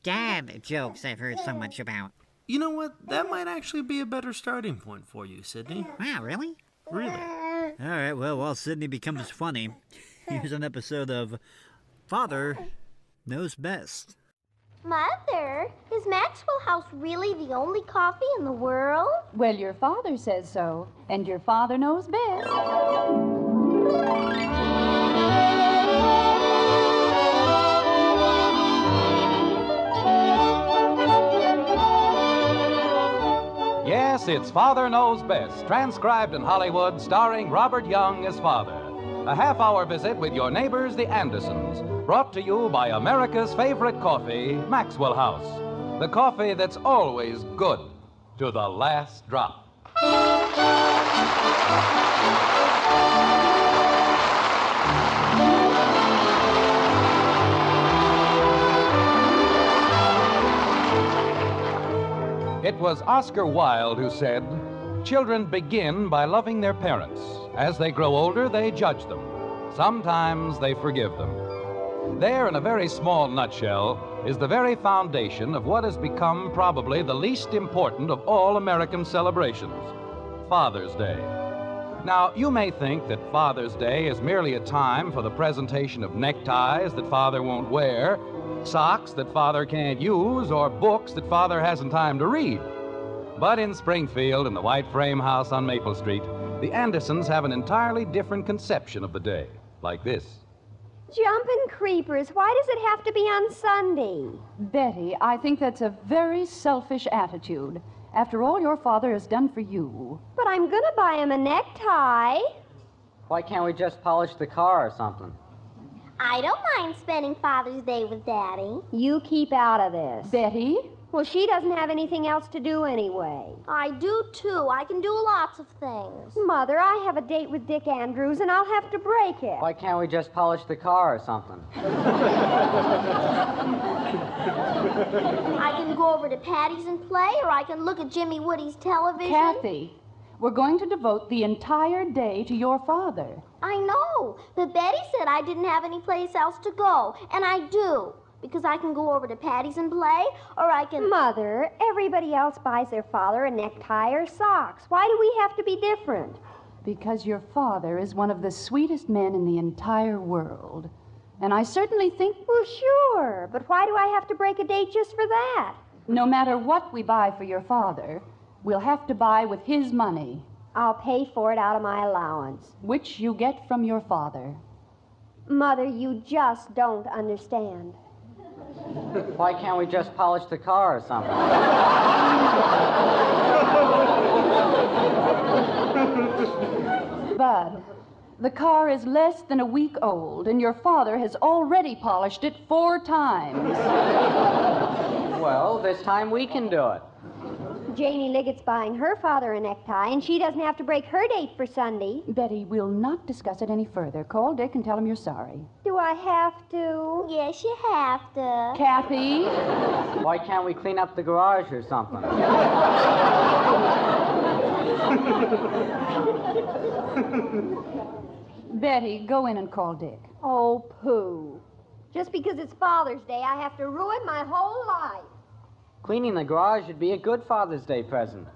Speaker 2: dad jokes I've heard so much about?
Speaker 4: You know what? That might actually be a better starting point for you, Sidney.
Speaker 2: Wow, really?
Speaker 4: Really.
Speaker 3: All right, well, while Sidney becomes funny, here's an episode of Father Knows Best.
Speaker 14: Mother, is Maxwell House really the only coffee in the world?
Speaker 15: Well, your father says so, and your father knows best.
Speaker 16: Yes, it's Father Knows Best, transcribed in Hollywood, starring Robert Young as Father. A half-hour visit with your neighbors, the Andersons, brought to you by America's favorite coffee, Maxwell House. The coffee that's always good to the last drop. It was Oscar Wilde who said, "Children begin by loving their parents. As they grow older, they judge them. Sometimes they forgive them." There, in a very small nutshell, is the very foundation of what has become probably the least important of all American celebrations, Father's Day. Now, you may think that Father's Day is merely a time for the presentation of neckties that Father won't wear, socks that Father can't use, or books that Father hasn't time to read. But in Springfield, in the white frame house on Maple Street, the Andersons have an entirely different conception of the day, like this.
Speaker 14: Jumpin' creepers, why does it have to be on Sunday?
Speaker 15: Betty, I think that's a very selfish attitude. After all your father has done for you.
Speaker 14: But I'm gonna buy him a necktie.
Speaker 17: Why can't we just polish the car or something?
Speaker 14: I don't mind spending Father's Day with Daddy. You keep out of this.
Speaker 15: Betty?
Speaker 14: Well, she doesn't have anything else to do anyway. I do, too. I can do lots of things. Mother, I have a date with Dick Andrews, and I'll have to break it.
Speaker 17: Why can't we just polish the car or something?
Speaker 14: I can go over to Patty's and play, or I can look at Jimmy Woody's television.
Speaker 15: Kathy, we're going to devote the entire day to your father.
Speaker 14: I know, but Betty said I didn't have any place else to go, and I do. Because I can go over to Patty's and play, or I can... Mother, everybody else buys their father a necktie or socks. Why do we have to be different?
Speaker 15: Because your father is one of the sweetest men in the entire world. And I certainly think...
Speaker 14: Well, sure, but why do I have to break a date just for that?
Speaker 15: No matter what we buy for your father, we'll have to buy with his money.
Speaker 14: I'll pay for it out of my allowance.
Speaker 15: Which you get from your father.
Speaker 14: Mother, you just don't understand.
Speaker 17: Why can't we just polish the car or something?
Speaker 15: Bud, the car is less than a week old, and your father has already polished it 4 times.
Speaker 17: Well, this time we can do it.
Speaker 14: Janie Liggett's buying her father a necktie, and she doesn't have to break her date for Sunday.
Speaker 15: Betty, we'll not discuss it any further. Call Dick and tell him you're sorry.
Speaker 14: Do I have to? Yes, you have to.
Speaker 15: Kathy?
Speaker 17: Why can't we clean up the garage or something?
Speaker 15: Betty, go in and call Dick.
Speaker 14: Oh, pooh. Just because it's Father's Day, I have to ruin my whole life.
Speaker 17: Cleaning the garage would be a good Father's Day present.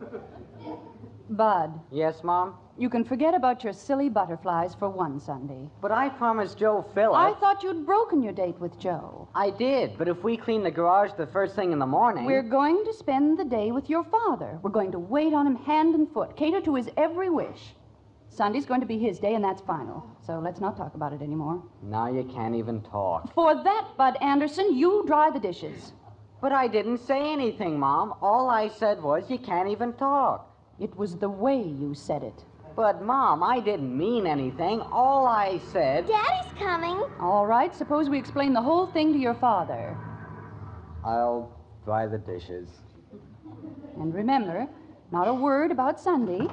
Speaker 15: Bud.
Speaker 17: Yes, Mom?
Speaker 15: You can forget about your silly butterflies for one Sunday.
Speaker 17: But I promised Joe Phillips.
Speaker 15: I thought you'd broken your date with Joe.
Speaker 17: I did, but if we clean the garage the first thing in the morning...
Speaker 15: We're going to spend the day with your father. We're going to wait on him hand and foot, cater to his every wish. Sunday's going to be his day, and that's final. So let's not talk about it anymore.
Speaker 17: Now you can't even talk.
Speaker 15: For that, Bud Anderson, you dry the dishes.
Speaker 17: But I didn't say anything, Mom. All I said was you can't even talk.
Speaker 15: It was the way you said it.
Speaker 17: But, Mom, I didn't mean anything. All I said...
Speaker 14: Daddy's coming.
Speaker 15: All right, suppose we explain the whole thing to your father.
Speaker 17: I'll dry the dishes.
Speaker 15: And remember, not a word about Sunday.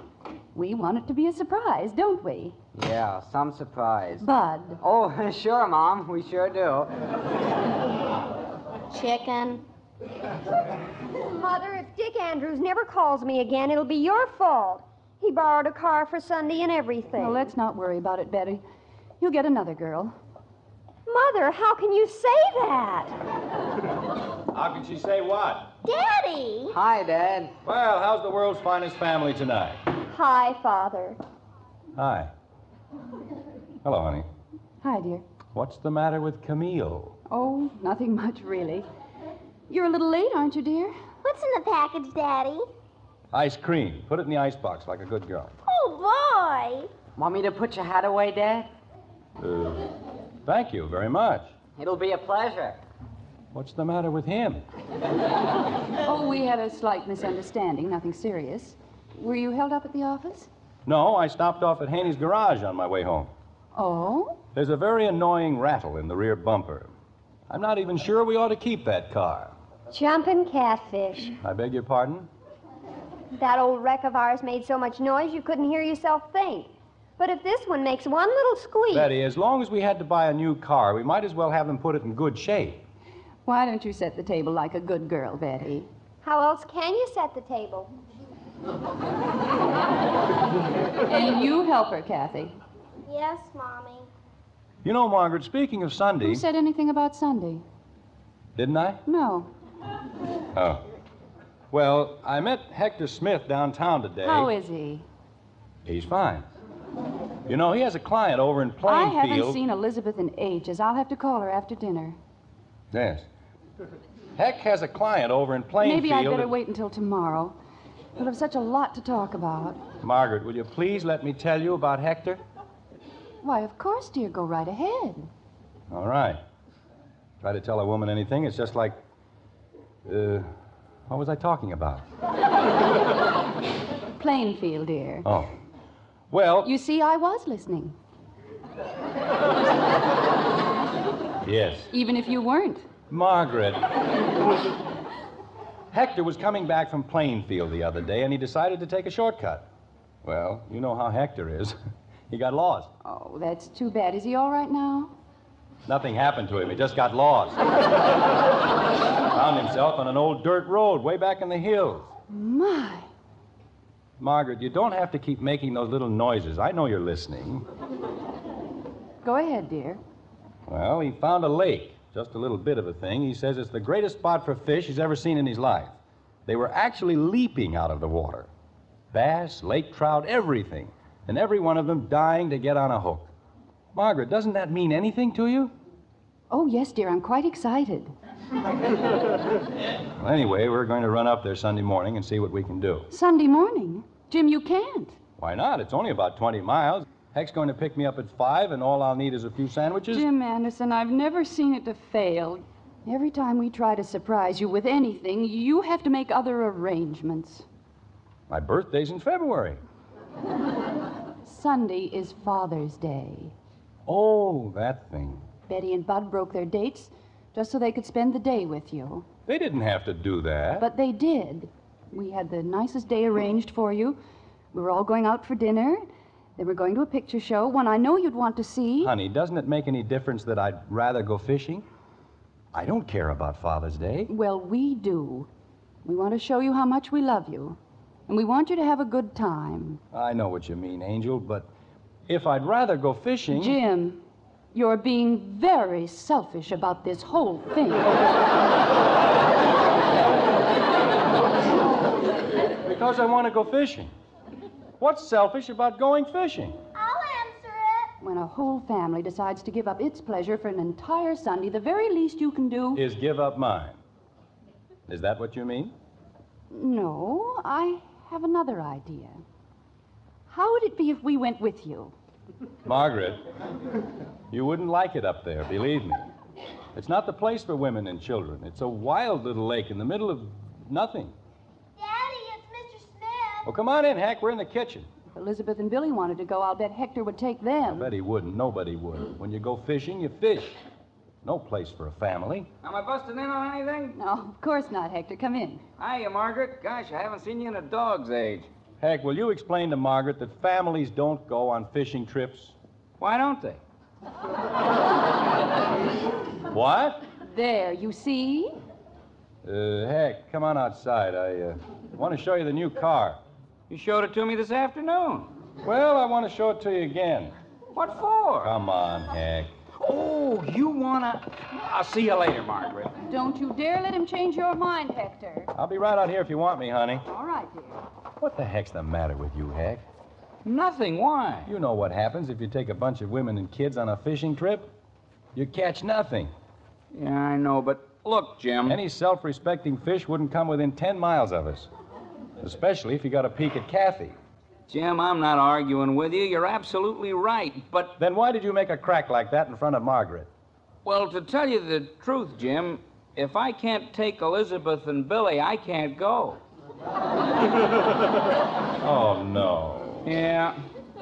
Speaker 15: We want it to be a surprise, don't we?
Speaker 17: Yeah, some surprise.
Speaker 15: Bud.
Speaker 17: Oh, sure, Mom. We sure do.
Speaker 14: Chicken. Mother, if Dick Andrews never calls me again, it'll be your fault. He borrowed a car for Sunday and everything.
Speaker 15: Well, let's not worry about it, Betty. You'll get another girl.
Speaker 14: Mother, how can you say that?
Speaker 18: How can she say what?
Speaker 14: Daddy!
Speaker 17: Hi, Dad.
Speaker 18: Well, how's the world's finest family tonight?
Speaker 14: Hi, Father.
Speaker 18: Hi. Hello, honey.
Speaker 15: Hi, dear.
Speaker 18: What's the matter with Camille?
Speaker 15: Oh, nothing much, really. You're a little late, aren't you, dear?
Speaker 14: What's in the package, Daddy?
Speaker 18: Ice cream. Put it in the icebox like a good girl.
Speaker 14: Oh, boy.
Speaker 17: Want me to put your hat away, Dad?
Speaker 18: Thank you very much.
Speaker 17: It'll be a pleasure.
Speaker 18: What's the matter with him?
Speaker 15: Oh, we had a slight misunderstanding, nothing serious. Were you held up at the office?
Speaker 18: No, I stopped off at Haney's garage on my way home.
Speaker 15: Oh?
Speaker 18: There's a very annoying rattle in the rear bumper. I'm not even sure we ought to keep that car.
Speaker 14: Jumping catfish.
Speaker 18: I beg your pardon?
Speaker 14: That old wreck of ours made so much noise you couldn't hear yourself think. But if this one makes one little squeak...
Speaker 18: Betty, as long as we had to buy a new car, we might as well have them put it in good shape.
Speaker 15: Why don't you set the table like a good girl, Betty?
Speaker 14: How else can you set the table?
Speaker 15: And you help her, Kathy.
Speaker 14: Yes, Mommy.
Speaker 18: You know, Margaret, speaking of Sunday...
Speaker 15: Who said anything about Sunday?
Speaker 18: Didn't I?
Speaker 15: No.
Speaker 18: Oh. Well, I met Hector Smith downtown today.
Speaker 15: How is he?
Speaker 18: He's fine. You know, he has a client over in Plainfield.
Speaker 15: I haven't seen Elizabeth in ages. I'll have to call her after dinner.
Speaker 18: Yes. Heck has a client over in Plainfield.
Speaker 15: Maybe I'd better wait until tomorrow. We'll have such a lot to talk about.
Speaker 18: Margaret, will you please let me tell you about Hector?
Speaker 15: Why, of course, dear. Go right ahead.
Speaker 18: All right. Try to tell a woman anything, it's just like... what was I talking about?
Speaker 15: Plainfield, dear.
Speaker 18: Oh. Well...
Speaker 15: You see, I was listening.
Speaker 18: Yes.
Speaker 15: Even if you weren't.
Speaker 18: Margaret. Hector was coming back from Plainfield the other day, and he decided to take a shortcut. Well, you know how Hector is. He got lost.
Speaker 15: Oh, that's too bad. Is he all right now?
Speaker 18: Nothing happened to him. He just got lost. Found himself on an old dirt road way back in the hills.
Speaker 15: My.
Speaker 18: Margaret, you don't have to keep making those little noises. I know you're listening.
Speaker 15: Go ahead, dear.
Speaker 18: Well, he found a lake. Just a little bit of a thing. He says it's the greatest spot for fish he's ever seen in his life. They were actually leaping out of the water. Bass, lake trout, everything. And every one of them dying to get on a hook. Margaret, doesn't that mean anything to you?
Speaker 15: Oh, yes, dear. I'm quite excited.
Speaker 18: Well, anyway, we're going to run up there Sunday morning and see what we can do.
Speaker 15: Sunday morning? Jim, you can't.
Speaker 18: Why not? It's only about 20 miles. Heck's going to pick me up at 5, and all I'll need is a few sandwiches.
Speaker 15: Jim Anderson, I've never seen it to fail. Every time we try to surprise you with anything, you have to make other arrangements.
Speaker 18: My birthday's in February.
Speaker 15: Sunday is Father's Day.
Speaker 18: Oh, that thing.
Speaker 15: Betty and Bud broke their dates just so they could spend the day with you.
Speaker 18: They didn't have to do that.
Speaker 15: But they did. We had the nicest day arranged for you. We were all going out for dinner. Then we're going to a picture show, one I know you'd want to see.
Speaker 18: Honey, doesn't it make any difference that I'd rather go fishing? I don't care about Father's Day.
Speaker 15: Well, we do. We want to show you how much we love you. And we want you to have a good time.
Speaker 18: I know what you mean, Angel, but if I'd rather go fishing...
Speaker 15: Jim, You're being very selfish about this whole thing.
Speaker 18: Because I want to go fishing. What's selfish about going fishing?
Speaker 14: I'll answer it.
Speaker 15: When a whole family decides to give up its pleasure for an entire Sunday, the very least you can do...
Speaker 18: Is give up mine. Is that what you mean?
Speaker 15: No, I have another idea. How would it be if we went with you?
Speaker 18: Margaret, you wouldn't like it up there, believe me. It's not the place for women and children. It's a wild little lake in the middle of nothing.
Speaker 14: Daddy, it's Mr. Smith.
Speaker 18: Well, come on in, Hack. We're in the kitchen.
Speaker 15: If Elizabeth and Billy wanted to go, I'll bet Hector would take them.
Speaker 18: I bet he wouldn't. Nobody would. When you go fishing, you fish. No place for a family.
Speaker 19: Am I busting in on anything?
Speaker 15: No, of course not, Hector. Come in.
Speaker 19: Hiya, Margaret. Gosh, I haven't seen you in a dog's age.
Speaker 18: Heck, will you explain to Margaret that families don't go on fishing trips?
Speaker 19: Why don't they?
Speaker 18: What?
Speaker 15: There, you see?
Speaker 18: Heck, come on outside. I want to show you the new car.
Speaker 19: You showed it to me this afternoon.
Speaker 18: Well, I want to show it to you again.
Speaker 19: What for?
Speaker 18: Come on, Heck.
Speaker 19: Oh, you wanna... I'll see you later, Margaret.
Speaker 15: Don't you dare let him change your mind, Hector.
Speaker 18: I'll be right out here if you want me, honey.
Speaker 15: All right, dear.
Speaker 18: What the heck's the matter with you, Heck?
Speaker 19: Nothing. Why?
Speaker 18: You know what happens if you take a bunch of women and kids on a fishing trip? You catch nothing.
Speaker 19: Yeah, I know, but look, Jim.
Speaker 18: Any self-respecting fish wouldn't come within 10 miles of us. Especially if you got a peek at Kathy.
Speaker 19: Jim, I'm not arguing with you. You're absolutely right, but...
Speaker 18: Then why did you make a crack like that in front of Margaret?
Speaker 19: Well, to tell you the truth, Jim, if I can't take Elizabeth and Billy, I can't go.
Speaker 18: Oh, no.
Speaker 19: Yeah,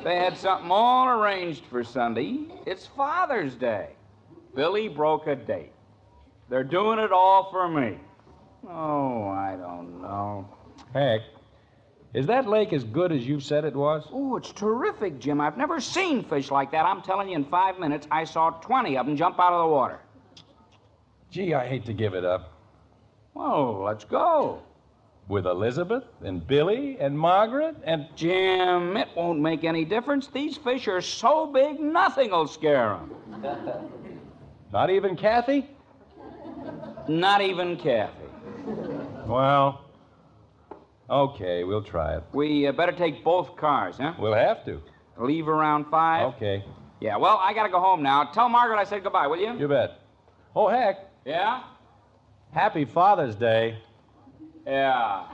Speaker 19: they had something all arranged for Sunday. It's Father's Day. Billy broke a date. They're doing it all for me. Oh, I don't know.
Speaker 18: Heck, is that lake as good as you said it was?
Speaker 19: Oh, it's terrific, Jim. I've never seen fish like that. I'm telling you, in 5 minutes, I saw 20 of them jump out of the water.
Speaker 18: Gee, I hate to give it up.
Speaker 19: Well, let's go.
Speaker 18: With Elizabeth and Billy and Margaret and...
Speaker 19: Jim, it won't make any difference. These fish are so big, nothing'll scare them.
Speaker 18: Not even Kathy?
Speaker 19: Not even Kathy.
Speaker 18: Well, okay, we'll try it.
Speaker 19: We better take both cars, huh?
Speaker 18: We'll have to.
Speaker 19: Leave around 5?
Speaker 18: Okay.
Speaker 19: Yeah, well, I gotta go home now. Tell Margaret I said goodbye, will you?
Speaker 18: You bet. Oh, Heck.
Speaker 19: Yeah?
Speaker 18: Happy Father's Day.
Speaker 19: Yeah.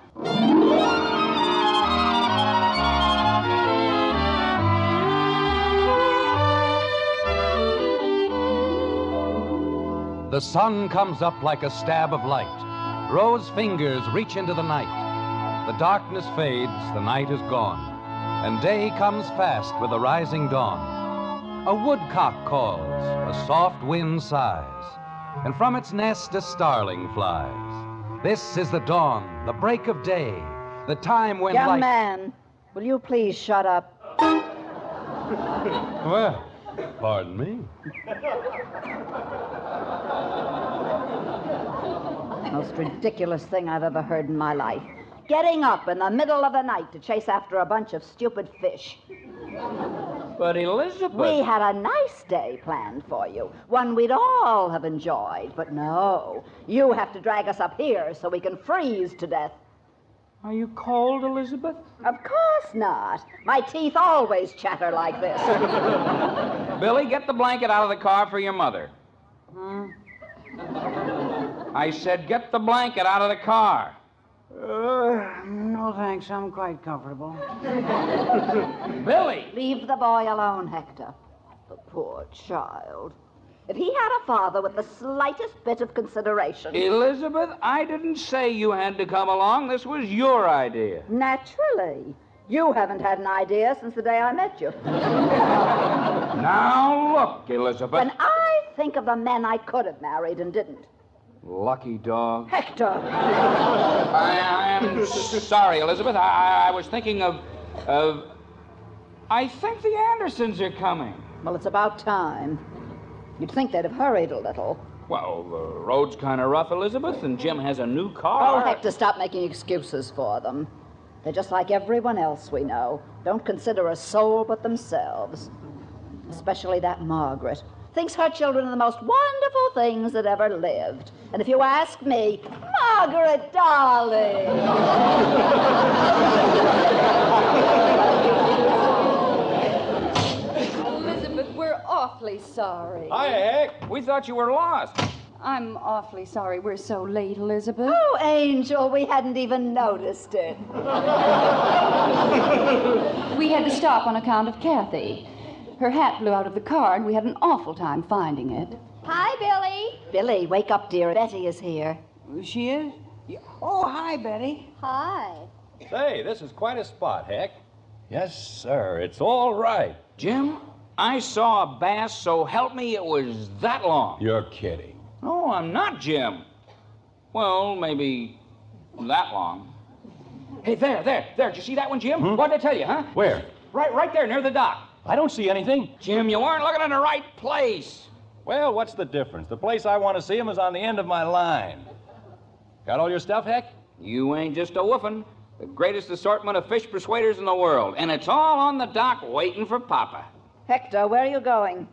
Speaker 16: The sun comes up like a stab of light. Rose fingers reach into the night. The darkness fades, the night is gone, and day comes fast with the rising dawn. A woodcock calls, a soft wind sighs, and from its nest a starling flies. This is the dawn, the break of day, the time when
Speaker 20: Young man, will you please shut up?
Speaker 18: Well, pardon me.
Speaker 20: Most ridiculous thing I've ever heard in my life. Getting up in the middle of the night to chase after a bunch of stupid fish.
Speaker 19: But Elizabeth...
Speaker 20: We had a nice day planned for you, one we'd all have enjoyed. But no, you have to drag us up here so we can freeze to death.
Speaker 19: Are you cold, Elizabeth?
Speaker 20: Of course not. My teeth always chatter like this.
Speaker 19: Billy, get the blanket out of the car for your mother.
Speaker 20: Hmm?
Speaker 19: I said get the blanket out of the car.
Speaker 20: No, thanks. I'm quite comfortable.
Speaker 19: Billy!
Speaker 20: Leave the boy alone, Hector. The poor child. If he had a father with the slightest bit of consideration...
Speaker 19: Elizabeth, I didn't say you had to come along. This was your idea.
Speaker 20: Naturally. You haven't had an idea since the day I met you.
Speaker 19: Now look, Elizabeth.
Speaker 20: When I think of the men I could have married and didn't.
Speaker 19: Lucky dog.
Speaker 20: Hector!
Speaker 19: I am sorry, Elizabeth. I was thinking of... I think the Andersons are coming.
Speaker 20: Well, it's about time. You'd think they'd have hurried a little.
Speaker 19: Well, the road's kind of rough, Elizabeth, and Jim has a new car.
Speaker 20: Oh, Hector, stop making excuses for them. They're just like everyone else we know. Don't consider a soul but themselves. Especially that Margaret. thinks her children are the most wonderful things that ever lived. And if you ask me, Margaret, darling.
Speaker 15: Elizabeth, we're awfully sorry.
Speaker 19: Hi, Heck. We thought you were lost.
Speaker 15: I'm awfully sorry we're so late, Elizabeth.
Speaker 20: Oh, Angel, we hadn't even noticed it.
Speaker 15: We had to stop on account of Kathy. Her hat blew out of the car, and we had an awful time finding it.
Speaker 14: Hi, Billy.
Speaker 20: Billy, wake up, dear. Betty is here.
Speaker 11: She is? Oh, hi, Betty.
Speaker 14: Hi.
Speaker 18: Say, this is quite a spot, Heck. Yes, sir. It's all right.
Speaker 19: Jim, I saw a bass, so help me, it was that long.
Speaker 18: You're kidding.
Speaker 19: No, I'm not, Jim. Well, maybe that long. Hey, there. Did you see that one, Jim? What did I tell you, huh?
Speaker 18: Where?
Speaker 19: Right there, near the dock.
Speaker 18: I don't see anything.
Speaker 19: Jim, you weren't looking in the right place.
Speaker 18: Well, what's the difference? The place I want to see him is on the end of my line. Got all your stuff, Heck?
Speaker 19: You ain't just a woofin'. The greatest assortment of fish persuaders in the world. And it's all on the dock waiting for Papa.
Speaker 20: Hector, where are you going?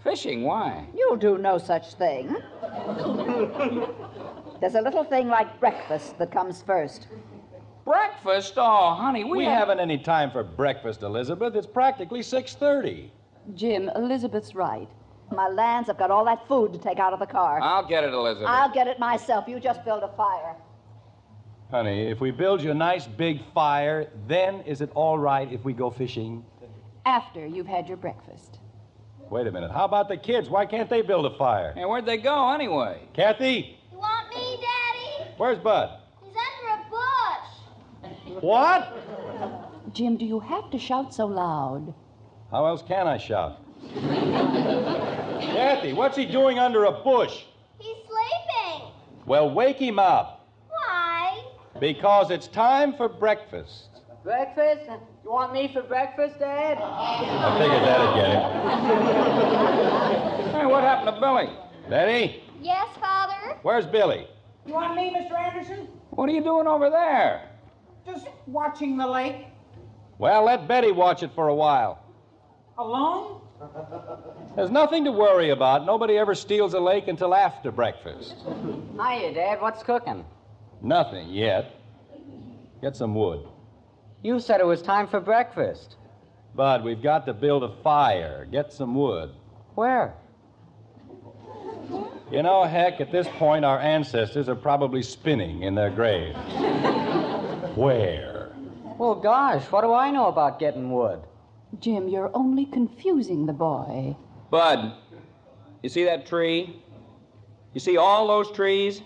Speaker 19: Fishing, why?
Speaker 20: You'll do no such thing. There's a little thing like breakfast that comes first.
Speaker 19: Breakfast? Oh, honey,
Speaker 18: We haven't any time for breakfast, Elizabeth. It's practically 6:30.
Speaker 15: Jim, Elizabeth's right.
Speaker 20: My lands, I've got all that food to take out of the car.
Speaker 19: I'll get it, Elizabeth.
Speaker 20: I'll get it myself. You just build a fire.
Speaker 18: Honey, if we build you a nice big fire, then is it all right if we go fishing?
Speaker 15: After you've had your breakfast.
Speaker 18: Wait a minute. How about the kids? Why can't they build a fire?
Speaker 19: Hey, where'd they go anyway?
Speaker 18: Kathy?
Speaker 14: You want me, Daddy?
Speaker 18: Where's Bud?
Speaker 14: He's under a bush.
Speaker 18: What?
Speaker 15: Jim, do you have to shout so loud?
Speaker 18: How else can I shout? Kathy, what's he doing under a bush?
Speaker 14: He's sleeping.
Speaker 18: Well, wake him up.
Speaker 14: Why?
Speaker 18: Because it's time for breakfast.
Speaker 17: Breakfast? You want me for breakfast, Dad?
Speaker 18: I figured that'd get him.
Speaker 19: Hey, what happened to Billy?
Speaker 18: Betty,
Speaker 14: Yes, Father?
Speaker 18: where's Billy?
Speaker 11: You want me, Mr. Anderson?
Speaker 19: What are you doing over there?
Speaker 11: Just watching the lake.
Speaker 18: Well, let Betty watch it for a while.
Speaker 11: Alone?
Speaker 18: There's nothing to worry about. Nobody ever steals a lake until after breakfast.
Speaker 17: Hiya, Dad. What's cooking?
Speaker 18: Nothing yet. Get some wood.
Speaker 17: You said it was time for breakfast.
Speaker 18: Bud, we've got to build a fire. Get some wood.
Speaker 17: Where?
Speaker 18: You know, Heck, at this point, our ancestors are probably spinning in their graves. Where?
Speaker 17: Well, gosh, what do I know about getting wood?
Speaker 15: Jim, you're only confusing the boy.
Speaker 19: Bud, you see that tree? You see all those trees?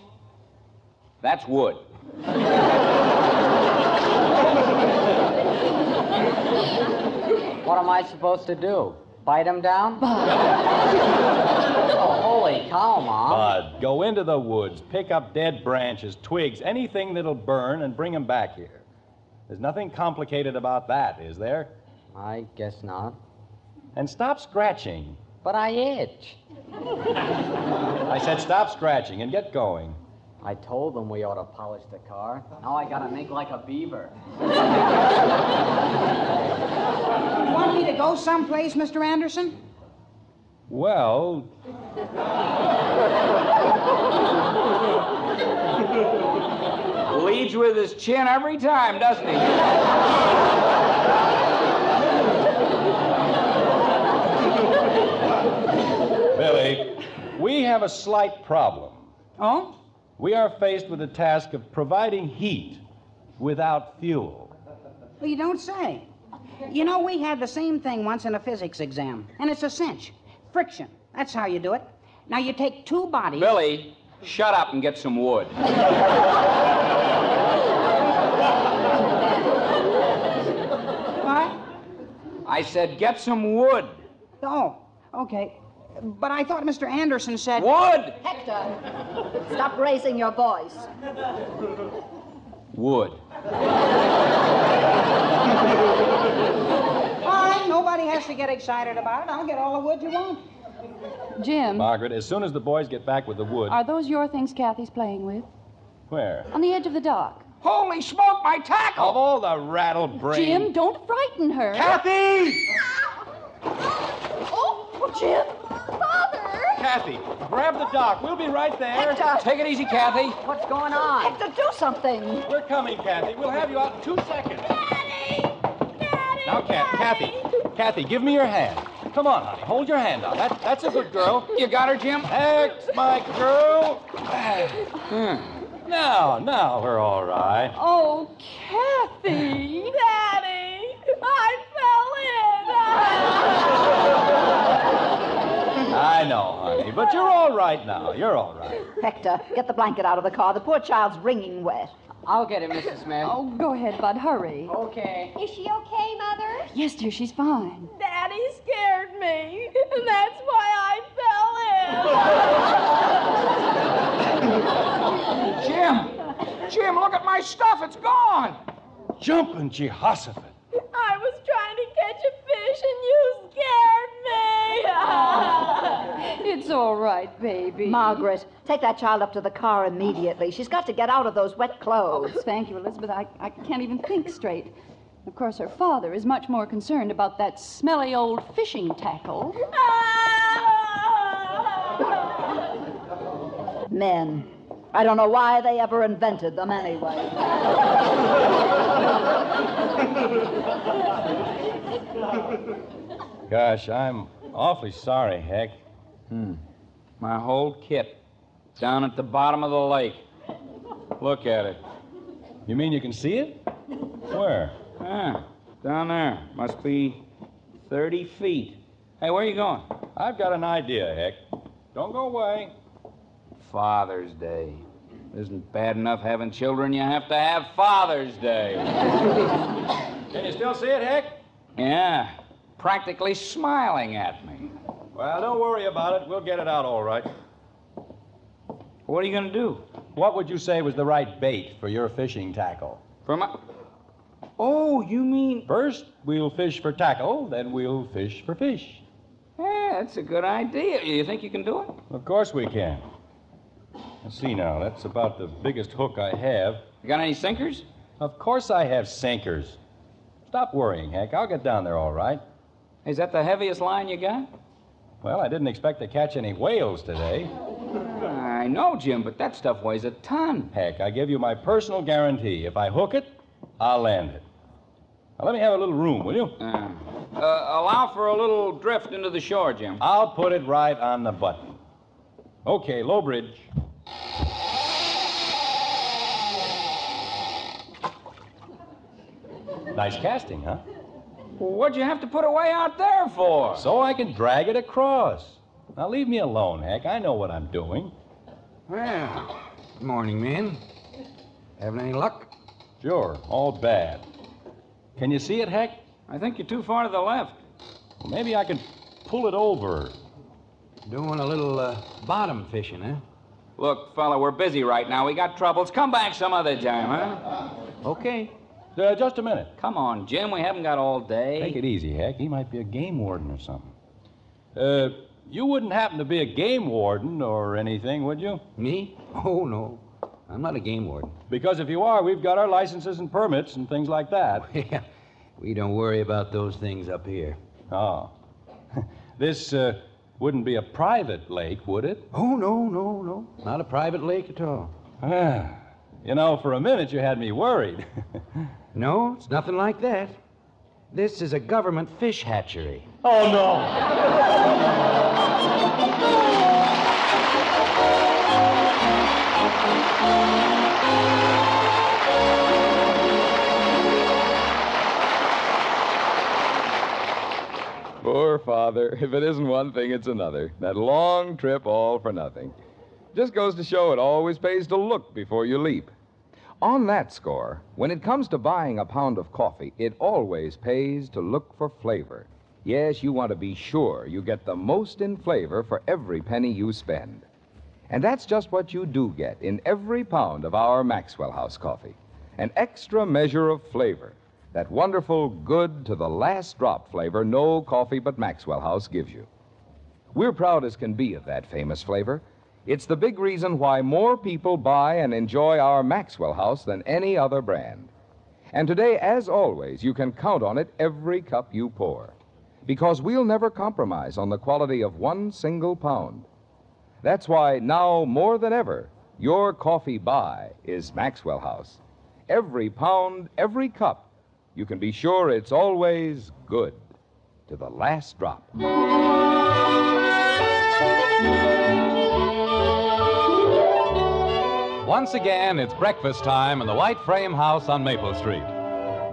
Speaker 19: That's wood.
Speaker 17: What am I supposed to do? Bite him down? Oh, holy cow, Mom.
Speaker 18: Bud, go into the woods, pick up dead branches, twigs, anything that'll burn, and bring them back here. There's nothing complicated about that, is there?
Speaker 17: I guess not.
Speaker 18: And stop scratching.
Speaker 17: But I itch.
Speaker 18: I said stop scratching and get going.
Speaker 17: I told them we ought to polish the car. Now I gotta make like a beaver.
Speaker 11: You want me to go someplace, Mr. Anderson?
Speaker 18: Well,
Speaker 19: Leads with his chin every time, doesn't he?
Speaker 18: Billy, we have a slight problem.
Speaker 11: Oh?
Speaker 18: We are faced with the task of providing heat without fuel.
Speaker 11: Well, you don't say. You know, we had the same thing once in a physics exam, and it's a cinch. Friction. That's how you do it. Now, you take two bodies...
Speaker 19: Billy, shut up and get some wood.
Speaker 11: What?
Speaker 19: I said get some wood.
Speaker 11: Oh, okay. But I thought Mr. Anderson said...
Speaker 19: Wood!
Speaker 20: Hector, stop raising your voice.
Speaker 19: Wood.
Speaker 11: All right, nobody has to get excited about it. I'll get all the wood you want.
Speaker 15: Jim,
Speaker 18: Margaret, as soon as the boys get back with the wood...
Speaker 15: are those your things Kathy's playing with?
Speaker 18: Where?
Speaker 15: On the edge of the dock.
Speaker 19: Holy smoke, my tackle!
Speaker 18: Of all the rattle brain...
Speaker 15: Jim, don't frighten her.
Speaker 18: Kathy!
Speaker 14: Oh,
Speaker 20: Jim!
Speaker 14: Father!
Speaker 18: Kathy. Grab the dock. We'll be right there.
Speaker 20: Hector!
Speaker 16: Take it easy, Kathy.
Speaker 20: What's going on? Hector, do something.
Speaker 18: We're coming, Kathy. We'll have you out in 2 seconds.
Speaker 9: Daddy! Daddy!
Speaker 18: Now, Kathy, give me your hand. Come on, honey. Hold your hand out. That's a good girl.
Speaker 16: You got her, Jim?
Speaker 18: That's my girl. Now, we're all right.
Speaker 15: Oh, Kathy.
Speaker 9: Daddy! I fell in!
Speaker 18: I know, honey, but you're all right now. You're all right.
Speaker 20: Hector, get the blanket out of the car. The poor child's wringing wet.
Speaker 17: I'll get it, Mrs. Smith.
Speaker 15: Oh, go ahead, Bud. Hurry.
Speaker 17: Okay.
Speaker 14: Is she okay, Mother?
Speaker 15: Yes, dear, she's fine.
Speaker 9: Daddy scared me, and that's why I fell in.
Speaker 19: Jim, look at my stuff. It's gone.
Speaker 18: Jumping Jehoshaphat.
Speaker 9: I was trying to catch a fish, and you scared me.
Speaker 15: It's all right, baby.
Speaker 20: Margaret, take that child up to the car immediately. She's got to get out of those wet clothes.
Speaker 15: Oh, thank you, Elizabeth. I can't even think straight. Of course, her father is much more concerned about that smelly old fishing tackle.
Speaker 20: Men. I don't know why they ever invented them anyway.
Speaker 18: Gosh, I'm awfully sorry, Heck.
Speaker 19: My whole kit down at the bottom of the lake. Look at it.
Speaker 18: You mean you can see it? Where?
Speaker 19: Yeah, down there. Must be 30 feet. Hey, where are you going?
Speaker 18: I've got an idea, Heck. Don't go away.
Speaker 19: Father's Day. Isn't bad enough having children, you have to have Father's Day.
Speaker 18: Can you still see it, Heck?
Speaker 19: Yeah, practically smiling at me.
Speaker 18: Well, don't worry about it. We'll get it out all right.
Speaker 19: What are you going to do?
Speaker 18: What would you say was the right bait for your fishing tackle?
Speaker 19: For my... Oh, you mean...
Speaker 18: First, we'll fish for tackle, then we'll fish for fish.
Speaker 19: Yeah, that's a good idea. You think you can do it?
Speaker 18: Of course we can. Let's see now. That's about the biggest hook I have.
Speaker 19: You got any sinkers?
Speaker 18: Of course I have sinkers. Stop worrying, Hank. I'll get down there all right.
Speaker 19: Is that the heaviest line you got?
Speaker 18: Well, I didn't expect to catch any whales today.
Speaker 19: I know, Jim, but that stuff weighs a ton.
Speaker 18: Heck, I give you my personal guarantee. If I hook it, I'll land it. Now, let me have a little room, will you?
Speaker 19: Allow for a little drift into the shore, Jim.
Speaker 18: I'll put it right on the button. Okay, low bridge. Nice casting, huh?
Speaker 19: What'd you have to put away out there for?
Speaker 18: So I can drag it across. Now, leave me alone, Heck. I know what I'm doing.
Speaker 11: Well, good morning, men. Having any luck?
Speaker 18: Sure, all bad. Can you see it, Heck?
Speaker 19: I think you're too far to the left.
Speaker 18: Well, maybe I can pull it over.
Speaker 11: Doing a little bottom fishing, huh?
Speaker 19: Look, fella, we're busy right now. We got troubles. Come back some other time, huh?
Speaker 11: Okay.
Speaker 18: Just a minute.
Speaker 19: Come on, Jim. We haven't got all day.
Speaker 18: Take it easy, Heck. He might be a game warden or something. You wouldn't happen to be a game warden or anything, would you?
Speaker 11: Me? Oh, no. I'm not a game warden.
Speaker 18: Because if you are, we've got our licenses and permits and things like that.
Speaker 11: Yeah. We don't worry about those things up here.
Speaker 18: Oh. This wouldn't be a private lake, would it?
Speaker 11: Oh, no. Not a private lake at all.
Speaker 18: You know, for a minute you had me worried.
Speaker 11: No, it's nothing like that. This is a government fish hatchery.
Speaker 18: Oh, no.
Speaker 21: Poor father. If it isn't one thing, it's another. That long trip all for nothing. Just goes to show it always pays to look before you leap. On that score, when it comes to buying a pound of coffee, it always pays to look for flavor. Yes, you want to be sure you get the most in flavor for every penny you spend. And that's just what you do get in every pound of our Maxwell House coffee. An extra measure of flavor. That wonderful, good to the last drop flavor no coffee but Maxwell House gives you. We're proud as can be of that famous flavor. It's the big reason why more people buy and enjoy our Maxwell House than any other brand. And today, as always, you can count on it every cup you pour. Because we'll never compromise on the quality of one single pound. That's why now, more than ever, your coffee buy is Maxwell House. Every pound, every cup, you can be sure it's always good to the last drop.
Speaker 16: Once again, it's breakfast time in the White Frame House on Maple Street.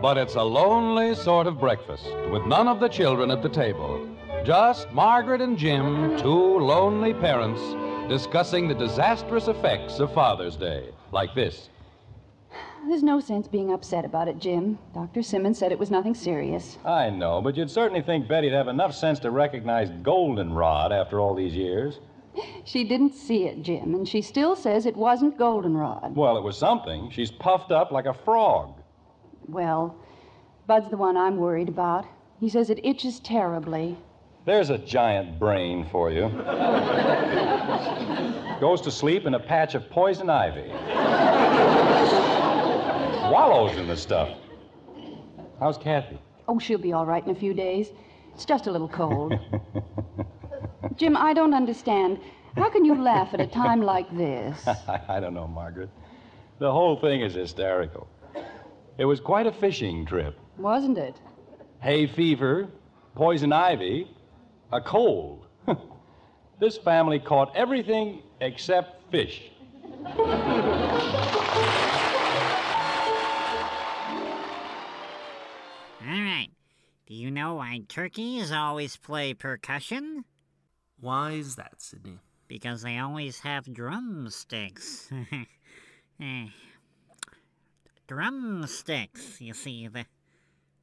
Speaker 16: But it's a lonely sort of breakfast with none of the children at the table. Just Margaret and Jim, two lonely parents, discussing the disastrous effects of Father's Day, like this.
Speaker 15: There's no sense being upset about it, Jim. Dr. Simmons said it was nothing serious.
Speaker 18: I know, but you'd certainly think Betty'd have enough sense to recognize goldenrod after all these years.
Speaker 15: She didn't see it, Jim, and she still says it wasn't goldenrod.
Speaker 18: Well, it was something. She's puffed up like a frog.
Speaker 15: Well, Bud's the one I'm worried about. He says it itches terribly.
Speaker 18: There's a giant brain for you. Goes to sleep in a patch of poison ivy. Wallows in the stuff. How's Kathy?
Speaker 15: Oh, she'll be all right in a few days. It's just a little cold. Jim, I don't understand. How can you laugh at a time like this?
Speaker 18: I don't know, Margaret. The whole thing is hysterical. It was quite a fishing trip.
Speaker 15: Wasn't it?
Speaker 18: Hay fever, poison ivy, a cold. This family caught everything except fish.
Speaker 2: All right. Do you know why turkeys always play percussion?
Speaker 4: Why is that, Sidney?
Speaker 2: Because they always have drumsticks. Drumsticks, you see, the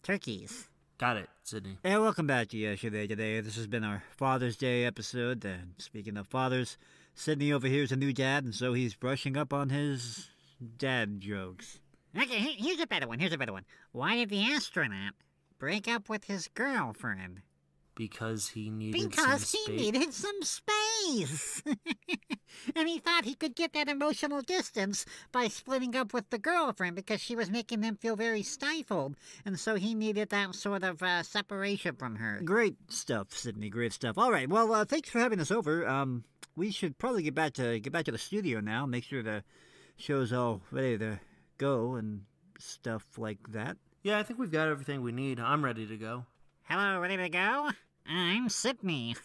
Speaker 2: turkeys.
Speaker 4: Got it, Sidney.
Speaker 3: Hey, welcome back to Yesterday Today. This has been our Father's Day episode. Speaking of fathers, Sidney over here is a new dad, and so he's brushing up on his dad jokes.
Speaker 2: Okay, here's a better one. Why did the astronaut break up with his girlfriend?
Speaker 4: Because he needed
Speaker 2: some space. And he thought he could get that emotional distance by splitting up with the girlfriend because she was making him feel very stifled. And so he needed that sort of separation from her.
Speaker 3: Great stuff, Sidney. Great stuff. All right. Well, thanks for having us over. We should probably get back to the studio now. Make sure the show's all ready to go and stuff like that.
Speaker 4: Yeah, I think we've got everything we need. I'm ready to go.
Speaker 2: Hello, ready to go? I'm Sidney.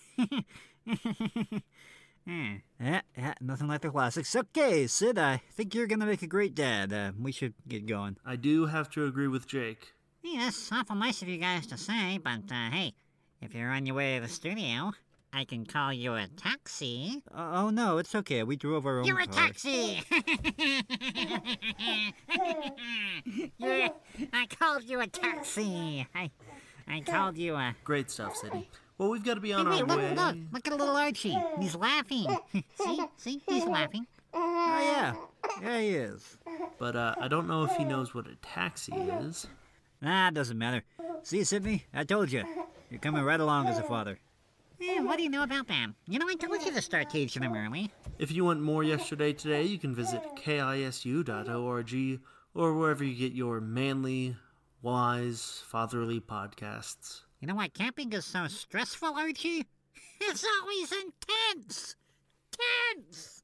Speaker 3: Yeah, nothing like the classics. Okay, Sid, I think you're gonna make a great dad. We should get going.
Speaker 4: I do have to agree with Jake.
Speaker 2: Yes, awful nice of you guys to say, but hey, if you're on your way to the studio, I can call you a taxi.
Speaker 3: Oh, no, it's okay. We drove our own
Speaker 2: You're a
Speaker 3: car.
Speaker 2: taxi! I called you a taxi. I called you a...
Speaker 4: Great stuff, Sidney. Well, we've got to be on our way.
Speaker 2: Look at little Archie. He's laughing. See, he's laughing.
Speaker 3: Oh, yeah, he is.
Speaker 4: But I don't know if he knows what a taxi is.
Speaker 3: Nah, it doesn't matter. See, Sidney, I told you. You're coming right along as a father.
Speaker 2: What do you know about that? You know, I told you to start teaching them early.
Speaker 4: If you want more Yesterday Today, you can visit KISU.org or wherever you get your manly, wise, fatherly podcasts.
Speaker 2: You know why camping is so stressful, Archie? It's always intense! Tense!